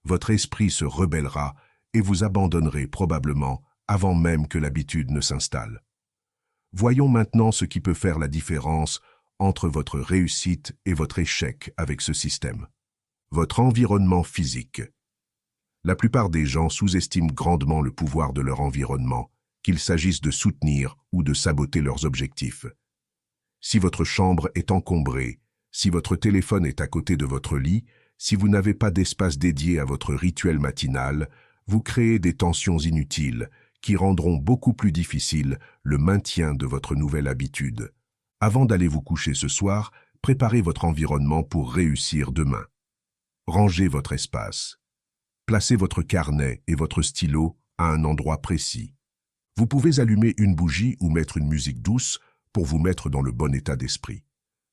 votre esprit se rebellera et vous abandonnerez probablement avant même que l'habitude ne s'installe. Voyons maintenant ce qui peut faire la différence entre votre réussite et votre échec avec ce système. Votre environnement physique. La plupart des gens sous-estiment grandement le pouvoir de leur environnement, qu'il s'agisse de soutenir ou de saboter leurs objectifs. Si votre chambre est encombrée, si votre téléphone est à côté de votre lit, si vous n'avez pas d'espace dédié à votre rituel matinal, vous créez des tensions inutiles qui rendront beaucoup plus difficile le maintien de votre nouvelle habitude. Avant d'aller vous coucher ce soir, préparez votre environnement pour réussir demain. Rangez votre espace. Placez votre carnet et votre stylo à un endroit précis. Vous pouvez allumer une bougie ou mettre une musique douce pour vous mettre dans le bon état d'esprit.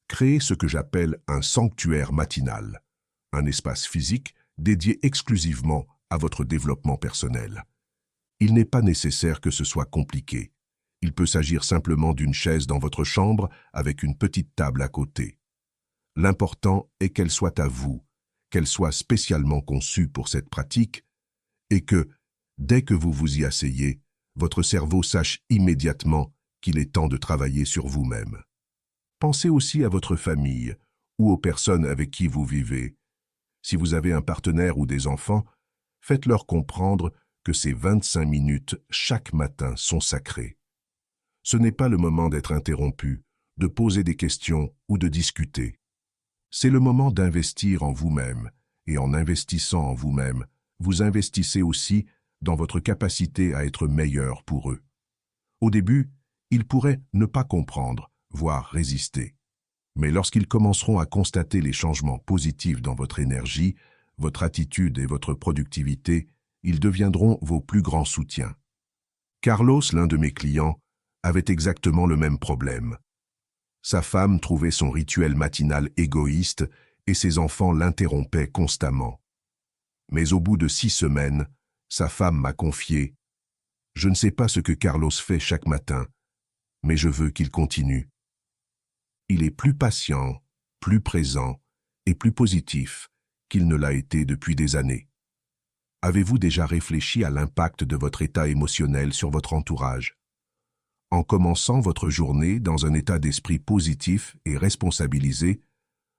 Créez ce que j'appelle un sanctuaire matinal, un espace physique dédié exclusivement à votre développement personnel. Il n'est pas nécessaire que ce soit compliqué. Il peut s'agir simplement d'une chaise dans votre chambre avec une petite table à côté. L'important est qu'elle soit à vous, qu'elle soit spécialement conçue pour cette pratique et que, dès que vous vous y asseyez, votre cerveau sache immédiatement qu'il est temps de travailler sur vous-même. Pensez aussi à votre famille ou aux personnes avec qui vous vivez. Si vous avez un partenaire ou des enfants, faites-leur comprendre que ces 25 minutes chaque matin sont sacrées. Ce n'est pas le moment d'être interrompu, de poser des questions ou de discuter. C'est le moment d'investir en vous-même, et en investissant en vous-même, vous investissez aussi dans votre capacité à être meilleur pour eux. Au début, ils pourraient ne pas comprendre, voire résister. Mais lorsqu'ils commenceront à constater les changements positifs dans votre énergie, votre attitude et votre productivité, ils deviendront vos plus grands soutiens. Carlos, l'un de mes clients, avait exactement le même problème. Sa femme trouvait son rituel matinal égoïste et ses enfants l'interrompaient constamment. Mais au bout de 6 semaines, sa femme m'a confié « Je ne sais pas ce que Carlos fait chaque matin, mais je veux qu'il continue. Il est plus patient, plus présent et plus positif qu'il ne l'a été depuis des années. » Avez-vous déjà réfléchi à l'impact de votre état émotionnel sur votre entourage? En commençant votre journée dans un état d'esprit positif et responsabilisé,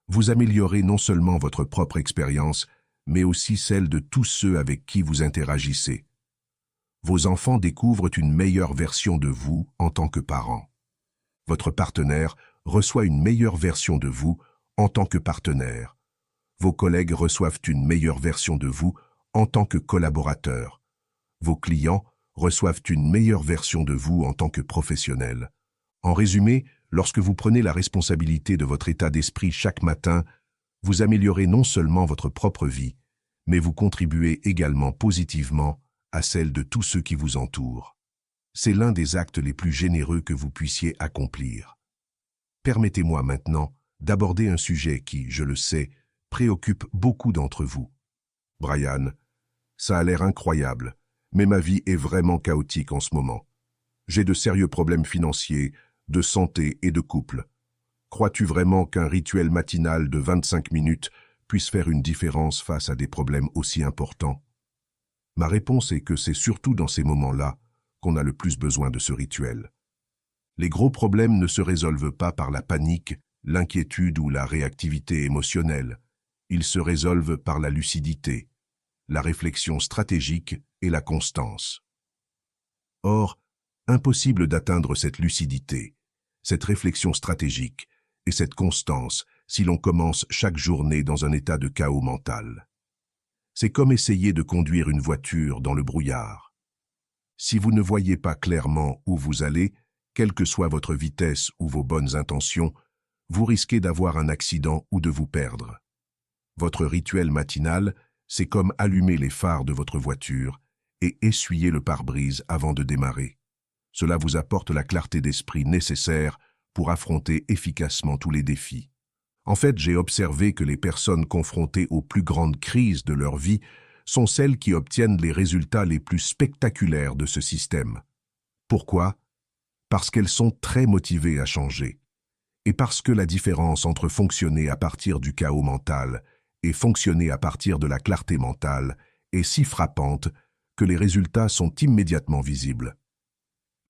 vous améliorez non seulement votre propre expérience, mais aussi celle de tous ceux avec qui vous interagissez. Vos enfants découvrent une meilleure version de vous en tant que parent. Votre partenaire reçoit une meilleure version de vous en tant que partenaire. Vos collègues reçoivent une meilleure version de vous en tant que collaborateur. Vos clients reçoivent une meilleure version de vous en tant que professionnel. En résumé, lorsque vous prenez la responsabilité de votre état d'esprit chaque matin, vous améliorez non seulement votre propre vie, mais vous contribuez également positivement à celle de tous ceux qui vous entourent. C'est l'un des actes les plus généreux que vous puissiez accomplir. Permettez-moi maintenant d'aborder un sujet qui, je le sais, préoccupe beaucoup d'entre vous. Brian, ça a l'air incroyable, mais ma vie est vraiment chaotique en ce moment. J'ai de sérieux problèmes financiers, de santé et de couple. Crois-tu vraiment qu'un rituel matinal de 25 minutes puisse faire une différence face à des problèmes aussi importants? Ma réponse est que c'est surtout dans ces moments-là qu'on a le plus besoin de ce rituel. Les gros problèmes ne se résolvent pas par la panique, l'inquiétude ou la réactivité émotionnelle. Ils se résolvent par la lucidité, la réflexion stratégique et la constance. Or, impossible d'atteindre cette lucidité, cette réflexion stratégique et cette constance si l'on commence chaque journée dans un état de chaos mental. C'est comme essayer de conduire une voiture dans le brouillard. Si vous ne voyez pas clairement où vous allez, quelle que soit votre vitesse ou vos bonnes intentions, vous risquez d'avoir un accident ou de vous perdre. Votre rituel matinal, c'est comme allumer les phares de votre voiture et essuyer le pare-brise avant de démarrer. Cela vous apporte la clarté d'esprit nécessaire pour affronter efficacement tous les défis. En fait, j'ai observé que les personnes confrontées aux plus grandes crises de leur vie sont celles qui obtiennent les résultats les plus spectaculaires de ce système. Pourquoi? Parce qu'elles sont très motivées à changer. Et parce que la différence entre fonctionner à partir du chaos mental et fonctionner à partir de la clarté mentale est si frappante que les résultats sont immédiatement visibles.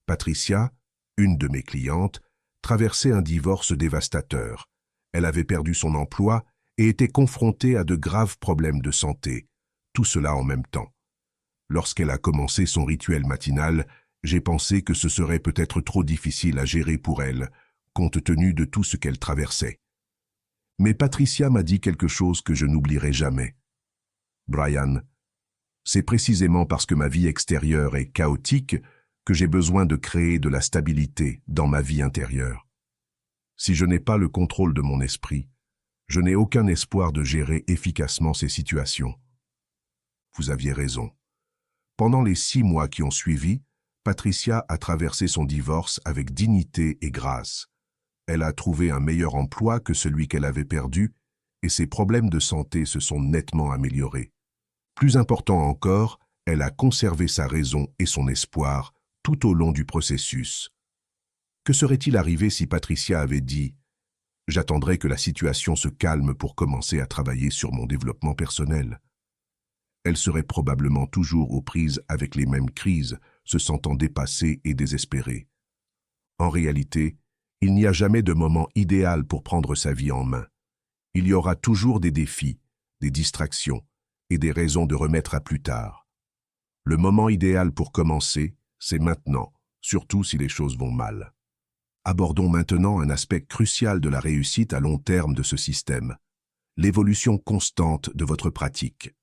Patricia, une de mes clientes, traversait un divorce dévastateur. Elle avait perdu son emploi et était confrontée à de graves problèmes de santé, tout cela en même temps. Lorsqu'elle a commencé son rituel matinal, j'ai pensé que ce serait peut-être trop difficile à gérer pour elle, compte tenu de tout ce qu'elle traversait. Mais Patricia m'a dit quelque chose que je n'oublierai jamais. Brian, c'est précisément parce que ma vie extérieure est chaotique que j'ai besoin de créer de la stabilité dans ma vie intérieure. Si je n'ai pas le contrôle de mon esprit, je n'ai aucun espoir de gérer efficacement ces situations. Vous aviez raison. Pendant les 6 mois qui ont suivi, Patricia a traversé son divorce avec dignité et grâce. Elle a trouvé un meilleur emploi que celui qu'elle avait perdu et ses problèmes de santé se sont nettement améliorés. Plus important encore, elle a conservé sa raison et son espoir tout au long du processus. Que serait-il arrivé si Patricia avait dit « J'attendrai que la situation se calme pour commencer à travailler sur mon développement personnel ». Elle serait probablement toujours aux prises avec les mêmes crises, se sentant dépassée et désespérée. En réalité, il n'y a jamais de moment idéal pour prendre sa vie en main. Il y aura toujours des défis, des distractions et des raisons de remettre à plus tard. Le moment idéal pour commencer, c'est maintenant, surtout si les choses vont mal. Abordons maintenant un aspect crucial de la réussite à long terme de ce système, l'évolution constante de votre pratique.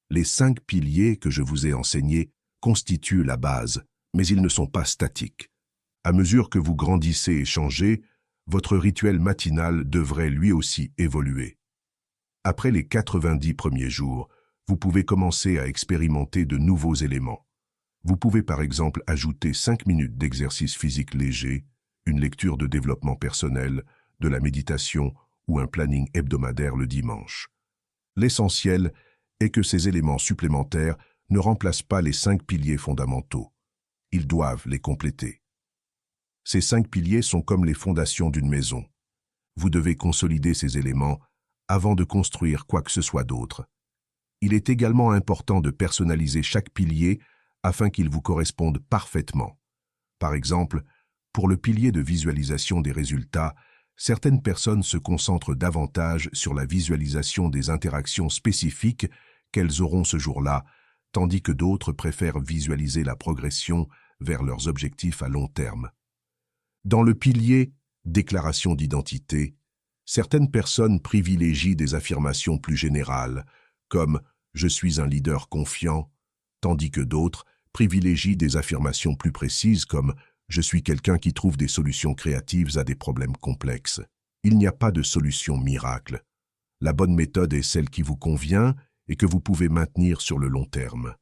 Les 5 piliers que je vous ai enseignés constituent la base, mais ils ne sont pas statiques. À mesure que vous grandissez et changez, votre rituel matinal devrait lui aussi évoluer. Après les 90 premiers jours, vous pouvez commencer à expérimenter de nouveaux éléments. Vous pouvez par exemple ajouter 5 minutes d'exercice physique léger, une lecture de développement personnel, de la méditation ou un planning hebdomadaire le dimanche. L'essentiel est que ces éléments supplémentaires ne remplacent pas les 5 piliers fondamentaux. Ils doivent les compléter. Ces 5 piliers sont comme les fondations d'une maison. Vous devez consolider ces éléments avant de construire quoi que ce soit d'autre. Il est également important de personnaliser chaque pilier afin qu'il vous corresponde parfaitement. Par exemple, pour le pilier de visualisation des résultats, certaines personnes se concentrent davantage sur la visualisation des interactions spécifiques qu'elles auront ce jour-là, tandis que d'autres préfèrent visualiser la progression vers leurs objectifs à long terme. Dans le pilier « Déclaration d'identité », certaines personnes privilégient des affirmations plus générales, comme « Je suis un leader confiant », tandis que d'autres privilégient des affirmations plus précises comme « Je suis quelqu'un qui trouve des solutions créatives à des problèmes complexes ». Il n'y a pas de solution miracle. La bonne méthode est celle qui vous convient et que vous pouvez maintenir sur le long terme.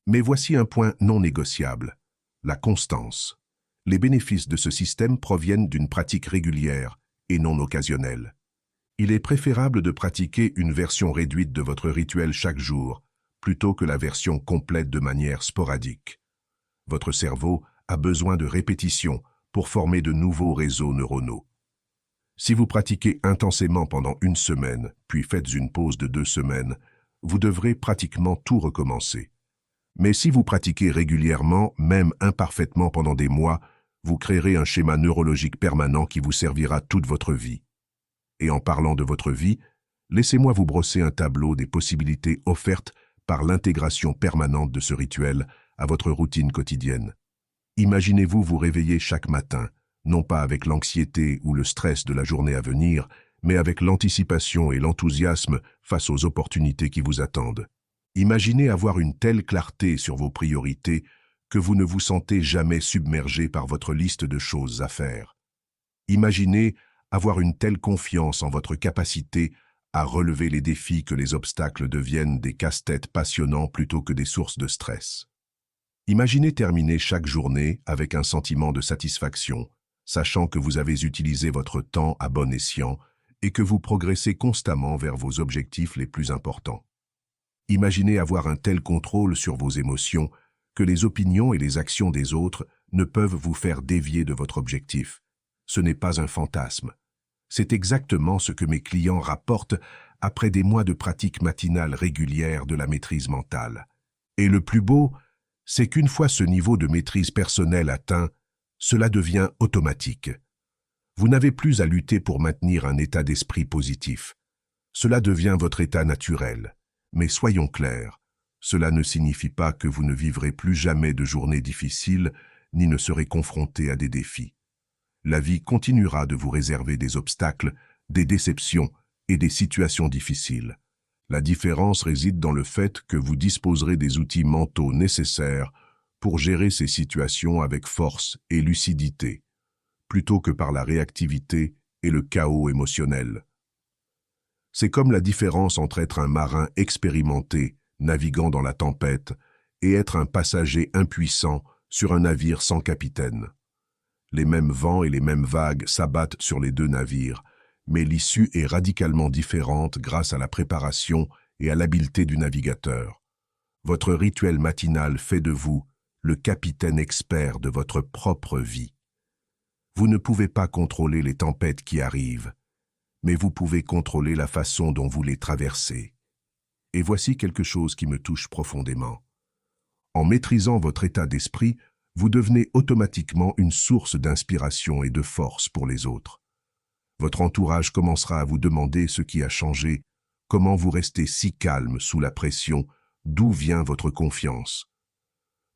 Mais voici un point non négociable, la constance. Les bénéfices de ce système proviennent d'une pratique régulière et non occasionnelle. Il est préférable de pratiquer une version réduite de votre rituel chaque jour, plutôt que la version complète de manière sporadique. Votre cerveau a besoin de répétition pour former de nouveaux réseaux neuronaux. Si vous pratiquez intensément pendant 1 semaine, puis faites une pause de 2 semaines, vous devrez pratiquement tout recommencer. Mais si vous pratiquez régulièrement, même imparfaitement pendant des mois, vous créerez un schéma neurologique permanent qui vous servira toute votre vie. Et en parlant de votre vie, laissez-moi vous brosser un tableau des possibilités offertes par l'intégration permanente de ce rituel à votre routine quotidienne. Imaginez-vous vous réveiller chaque matin, non pas avec l'anxiété ou le stress de la journée à venir, mais avec l'anticipation et l'enthousiasme face aux opportunités qui vous attendent. Imaginez avoir une telle clarté sur vos priorités que vous ne vous sentez jamais submergé par votre liste de choses à faire. Imaginez avoir une telle confiance en votre capacité à relever les défis que les obstacles deviennent des casse-têtes passionnants plutôt que des sources de stress. Imaginez terminer chaque journée avec un sentiment de satisfaction, sachant que vous avez utilisé votre temps à bon escient et que vous progressez constamment vers vos objectifs les plus importants. Imaginez avoir un tel contrôle sur vos émotions que les opinions et les actions des autres ne peuvent vous faire dévier de votre objectif. Ce n'est pas un fantasme. C'est exactement ce que mes clients rapportent après des mois de pratique matinale régulière de la maîtrise mentale. Et le plus beau, c'est qu'une fois ce niveau de maîtrise personnelle atteint, cela devient automatique. Vous n'avez plus à lutter pour maintenir un état d'esprit positif. Cela devient votre état naturel. Mais soyons clairs, Cela ne signifie pas que vous ne vivrez plus jamais de journées difficiles, ni ne serez confronté à des défis. La vie continuera de vous réserver des obstacles, des déceptions et des situations difficiles. La différence réside dans le fait que vous disposerez des outils mentaux nécessaires pour gérer ces situations avec force et lucidité, plutôt que par la réactivité et le chaos émotionnel. C'est comme la différence entre être un marin expérimenté, naviguant dans la tempête, et être un passager impuissant sur un navire sans capitaine. Les mêmes vents et les mêmes vagues s'abattent sur les deux navires, mais l'issue est radicalement différente grâce à la préparation et à l'habileté du navigateur. Votre rituel matinal fait de vous le capitaine expert de votre propre vie. Vous ne pouvez pas contrôler les tempêtes qui arrivent, mais vous pouvez contrôler la façon dont vous les traversez. Et voici quelque chose qui me touche profondément. En maîtrisant votre état d'esprit, vous devenez automatiquement une source d'inspiration et de force pour les autres. Votre entourage commencera à vous demander ce qui a changé, comment vous restez si calme sous la pression, d'où vient votre confiance.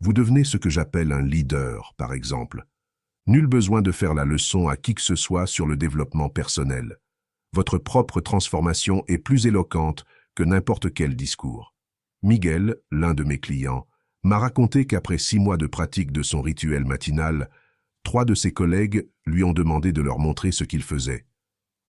Vous devenez ce que j'appelle un leader, par exemple. Nul besoin de faire la leçon à qui que ce soit sur le développement personnel. Votre propre transformation est plus éloquente que n'importe quel discours. Miguel, l'un de mes clients, m'a raconté qu'après 6 mois de pratique de son rituel matinal, 3 de ses collègues lui ont demandé de leur montrer ce qu'il faisait.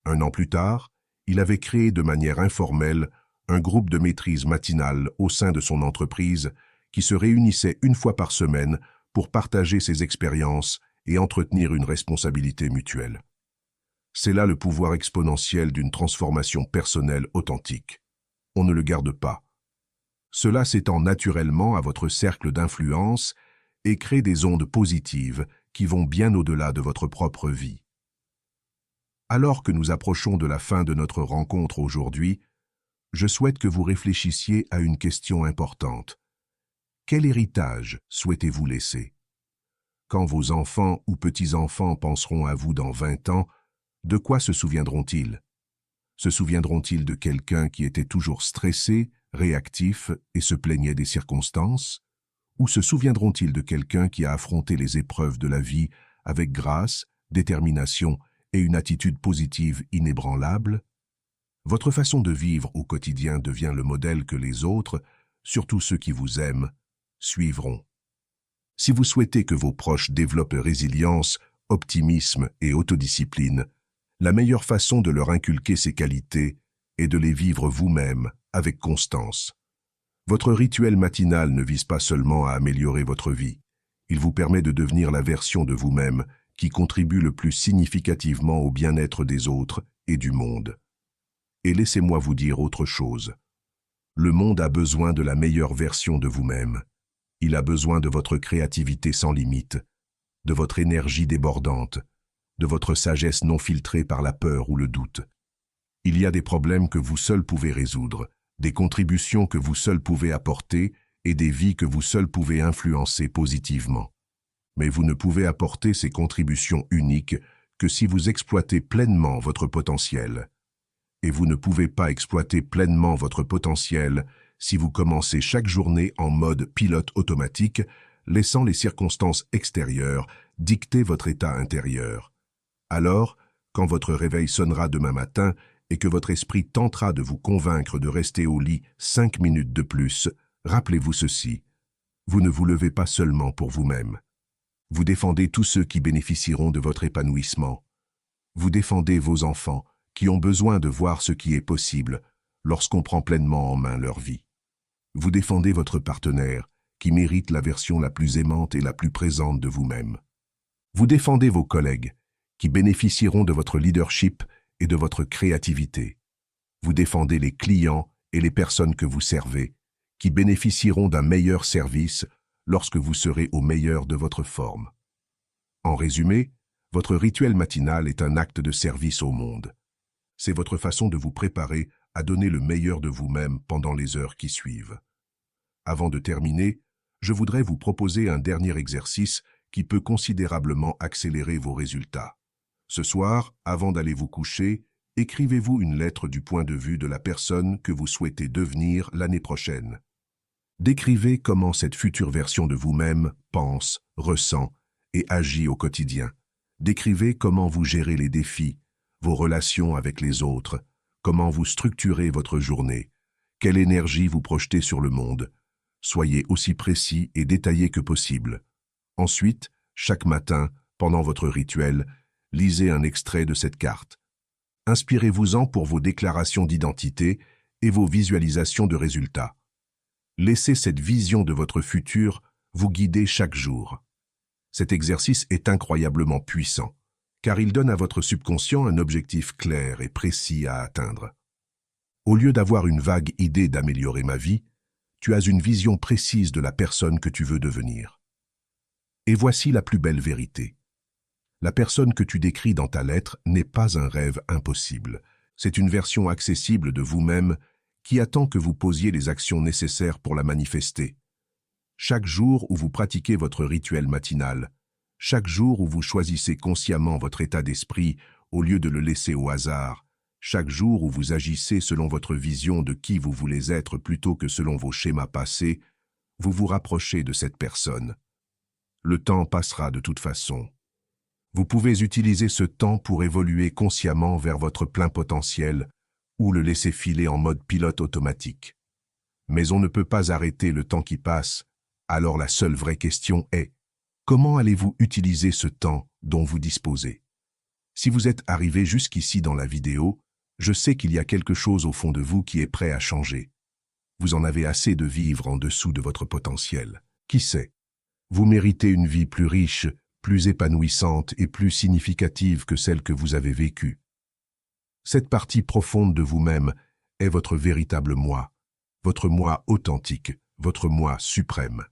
1 an plus tard, il avait créé de manière informelle un groupe de maîtrise matinale au sein de son entreprise qui se réunissait 1 fois par semaine pour partager ses expériences et entretenir une responsabilité mutuelle. C'est là le pouvoir exponentiel d'une transformation personnelle authentique. On ne le garde pas. Cela s'étend naturellement à votre cercle d'influence et crée des ondes positives qui vont bien au-delà de votre propre vie. Alors que nous approchons de la fin de notre rencontre aujourd'hui, je souhaite que vous réfléchissiez à une question importante. Quel héritage souhaitez-vous laisser? Quand vos enfants ou petits-enfants penseront à vous dans 20 ans, de quoi se souviendront-ils? Se souviendront-ils de quelqu'un qui était toujours stressé, réactif et se plaignait des circonstances? Ou se souviendront-ils de quelqu'un qui a affronté les épreuves de la vie avec grâce, détermination et une attitude positive inébranlable? Votre façon de vivre au quotidien devient le modèle que les autres, surtout ceux qui vous aiment, suivront. Si vous souhaitez que vos proches développent résilience, optimisme et autodiscipline, la meilleure façon de leur inculquer ces qualités est de les vivre vous-même avec constance. Votre rituel matinal ne vise pas seulement à améliorer votre vie, il vous permet de devenir la version de vous-même qui contribue le plus significativement au bien-être des autres et du monde. Et laissez-moi vous dire autre chose. Le monde a besoin de la meilleure version de vous-même. Il a besoin de votre créativité sans limite, de votre énergie débordante, de votre sagesse non filtrée par la peur ou le doute. Il y a des problèmes que vous seul pouvez résoudre, des contributions que vous seul pouvez apporter et des vies que vous seul pouvez influencer positivement. Mais vous ne pouvez apporter ces contributions uniques que si vous exploitez pleinement votre potentiel. Et vous ne pouvez pas exploiter pleinement votre potentiel si vous commencez chaque journée en mode pilote automatique, laissant les circonstances extérieures dicter votre état intérieur. Alors, quand votre réveil sonnera demain matin et que votre esprit tentera de vous convaincre de rester au lit 5 minutes de plus, rappelez-vous ceci. Vous ne vous levez pas seulement pour vous-même. Vous défendez tous ceux qui bénéficieront de votre épanouissement. Vous défendez vos enfants qui ont besoin de voir ce qui est possible lorsqu'on prend pleinement en main leur vie. Vous défendez votre partenaire qui mérite la version la plus aimante et la plus présente de vous-même. Vous défendez vos collègues qui bénéficieront de votre leadership et de votre créativité. Vous défendez les clients et les personnes que vous servez, qui bénéficieront d'un meilleur service lorsque vous serez au meilleur de votre forme. En résumé, votre rituel matinal est un acte de service au monde. C'est votre façon de vous préparer à donner le meilleur de vous-même pendant les heures qui suivent. Avant de terminer, je voudrais vous proposer un dernier exercice qui peut considérablement accélérer vos résultats. Ce soir, avant d'aller vous coucher, écrivez-vous une lettre du point de vue de la personne que vous souhaitez devenir l'année prochaine. Décrivez comment cette future version de vous-même pense, ressent et agit au quotidien. Décrivez comment vous gérez les défis, vos relations avec les autres, comment vous structurez votre journée, quelle énergie vous projetez sur le monde. Soyez aussi précis et détaillé que possible. Ensuite, chaque matin, pendant votre rituel, lisez un extrait de cette carte. Inspirez-vous-en pour vos déclarations d'identité et vos visualisations de résultats. Laissez cette vision de votre futur vous guider chaque jour. Cet exercice est incroyablement puissant, car il donne à votre subconscient un objectif clair et précis à atteindre. Au lieu d'avoir une vague idée d'améliorer ma vie, tu as une vision précise de la personne que tu veux devenir. Et voici la plus belle vérité. La personne que tu décris dans ta lettre n'est pas un rêve impossible. C'est une version accessible de vous-même qui attend que vous posiez les actions nécessaires pour la manifester. Chaque jour où vous pratiquez votre rituel matinal, chaque jour où vous choisissez consciemment votre état d'esprit au lieu de le laisser au hasard, chaque jour où vous agissez selon votre vision de qui vous voulez être plutôt que selon vos schémas passés, vous vous rapprochez de cette personne. Le temps passera de toute façon. Vous pouvez utiliser ce temps pour évoluer consciemment vers votre plein potentiel ou le laisser filer en mode pilote automatique. Mais on ne peut pas arrêter le temps qui passe, alors la seule vraie question est: comment allez-vous utiliser ce temps dont vous disposez? Si vous êtes arrivé jusqu'ici dans la vidéo, je sais qu'il y a quelque chose au fond de vous qui est prêt à changer. Vous en avez assez de vivre en dessous de votre potentiel. Qui sait? Vous méritez une vie plus riche, plus épanouissante et plus significative que celle que vous avez vécue. Cette partie profonde de vous-même est votre véritable moi, votre moi authentique, votre moi suprême.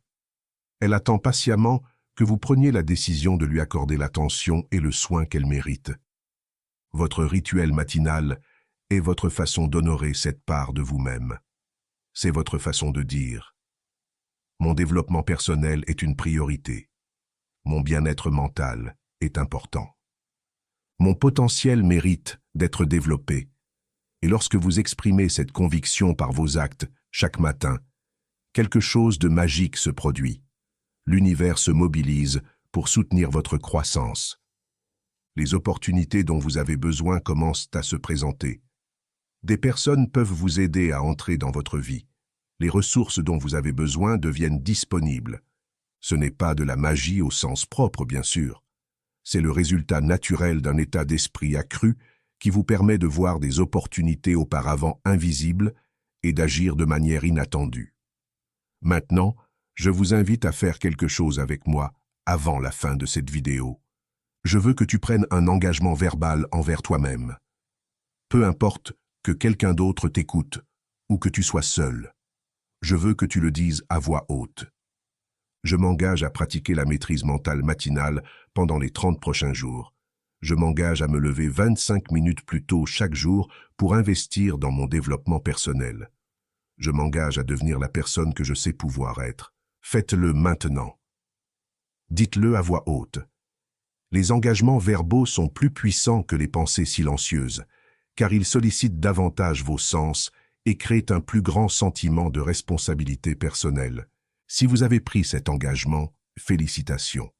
Elle attend patiemment que vous preniez la décision de lui accorder l'attention et le soin qu'elle mérite. Votre rituel matinal est votre façon d'honorer cette part de vous-même. C'est votre façon de dire: mon développement personnel est une priorité. Mon bien-être mental est important. Mon potentiel mérite d'être développé. Et lorsque vous exprimez cette conviction par vos actes chaque matin, quelque chose de magique se produit. L'univers se mobilise pour soutenir votre croissance. Les opportunités dont vous avez besoin commencent à se présenter. Des personnes peuvent vous aider à entrer dans votre vie. Les ressources dont vous avez besoin deviennent disponibles. Ce n'est pas de la magie au sens propre, bien sûr. C'est le résultat naturel d'un état d'esprit accru qui vous permet de voir des opportunités auparavant invisibles et d'agir de manière inattendue. Maintenant, je vous invite à faire quelque chose avec moi avant la fin de cette vidéo. Je veux que tu prennes un engagement verbal envers toi-même. Peu importe que quelqu'un d'autre t'écoute ou que tu sois seul. Je veux que tu le dises à voix haute. Je m'engage à pratiquer la maîtrise mentale matinale pendant les 30 prochains jours. Je m'engage à me lever 25 minutes plus tôt chaque jour pour investir dans mon développement personnel. Je m'engage à devenir la personne que je sais pouvoir être. Faites-le maintenant. Dites-le à voix haute. Les engagements verbaux sont plus puissants que les pensées silencieuses, car ils sollicitent davantage vos sens et créent un plus grand sentiment de responsabilité personnelle. Si vous avez pris cet engagement, félicitations.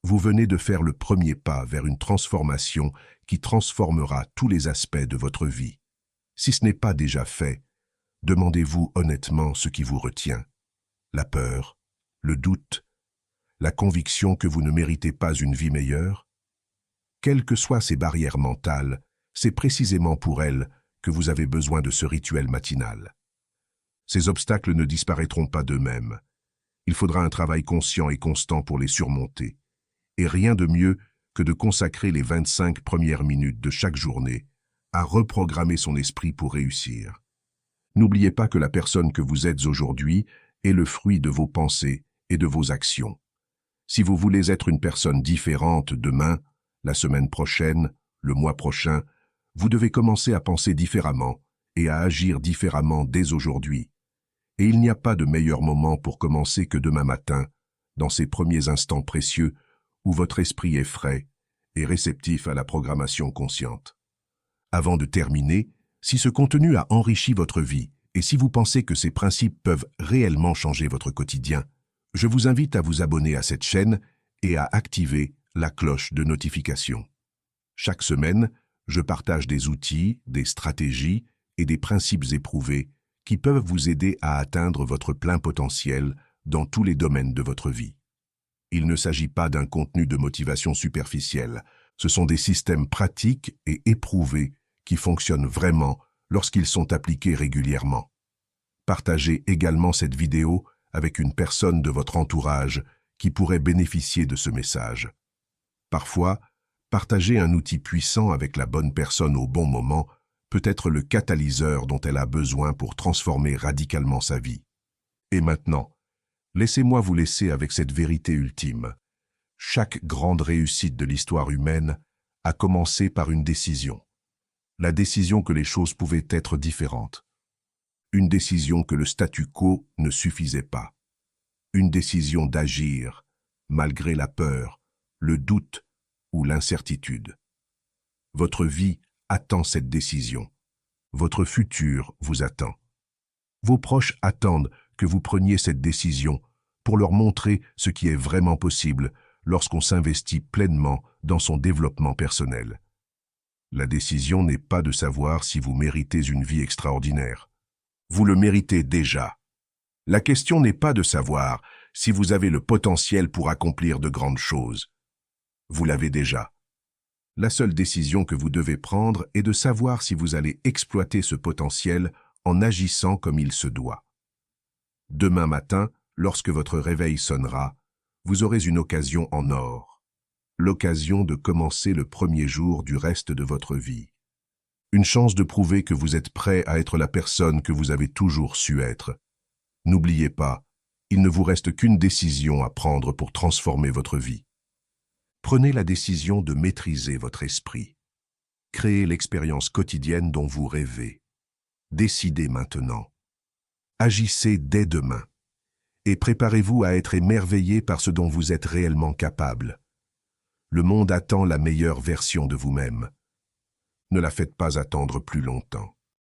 Vous venez de faire le premier pas vers une transformation qui transformera tous les aspects de votre vie. Si ce n'est pas déjà fait, demandez-vous honnêtement ce qui vous retient. La peur, le doute, la conviction que vous ne méritez pas une vie meilleure? Quelles que soient ces barrières mentales, c'est précisément pour elles que vous avez besoin de ce rituel matinal. Ces obstacles ne disparaîtront pas d'eux-mêmes. Il faudra un travail conscient et constant pour les surmonter. Et rien de mieux que de consacrer les 25 premières minutes de chaque journée à reprogrammer son esprit pour réussir. N'oubliez pas que la personne que vous êtes aujourd'hui est le fruit de vos pensées et de vos actions. Si vous voulez être une personne différente demain, la semaine prochaine, le mois prochain, vous devez commencer à penser différemment et à agir différemment dès aujourd'hui. Et il n'y a pas de meilleur moment pour commencer que demain matin, dans ces premiers instants précieux où votre esprit est frais et réceptif à la programmation consciente. Avant de terminer, si ce contenu a enrichi votre vie Et si vous pensez que ces principes peuvent réellement changer votre quotidien, je vous invite à vous abonner à cette chaîne et à activer la cloche de notification. Chaque semaine, je partage des outils, des stratégies et des principes éprouvés qui peuvent vous aider à atteindre votre plein potentiel dans tous les domaines de votre vie. Il ne s'agit pas d'un contenu de motivation superficielle, ce sont des systèmes pratiques et éprouvés qui fonctionnent vraiment lorsqu'ils sont appliqués régulièrement. Partagez également cette vidéo avec une personne de votre entourage qui pourrait bénéficier de ce message. Parfois, partager un outil puissant avec la bonne personne au bon moment peut être le catalyseur dont elle a besoin pour transformer radicalement sa vie. Et maintenant, laissez-moi vous laisser avec cette vérité ultime. Chaque grande réussite de l'histoire humaine a commencé par une décision. La décision que les choses pouvaient être différentes. Une décision que le statu quo ne suffisait pas. Une décision d'agir, malgré la peur, le doute ou l'incertitude. Votre vie attend cette décision. Votre futur vous attend. Vos proches attendent que vous preniez cette décision pour leur montrer ce qui est vraiment possible lorsqu'on s'investit pleinement dans son développement personnel. La décision n'est pas de savoir si vous méritez une vie extraordinaire. Vous le méritez déjà. La question n'est pas de savoir si vous avez le potentiel pour accomplir de grandes choses. Vous l'avez déjà. La seule décision que vous devez prendre est de savoir si vous allez exploiter ce potentiel en agissant comme il se doit. Demain matin, lorsque votre réveil sonnera, vous aurez une occasion en or. L'occasion de commencer le premier jour du reste de votre vie. Une chance de prouver que vous êtes prêt à être la personne que vous avez toujours su être. N'oubliez pas, il ne vous reste qu'une décision à prendre pour transformer votre vie. Prenez la décision de maîtriser votre esprit. Créez l'expérience quotidienne dont vous rêvez. Décidez maintenant. Agissez dès demain. Et préparez-vous à être émerveillé par ce dont vous êtes réellement capable. Le monde attend la meilleure version de vous-même. Ne la faites pas attendre plus longtemps.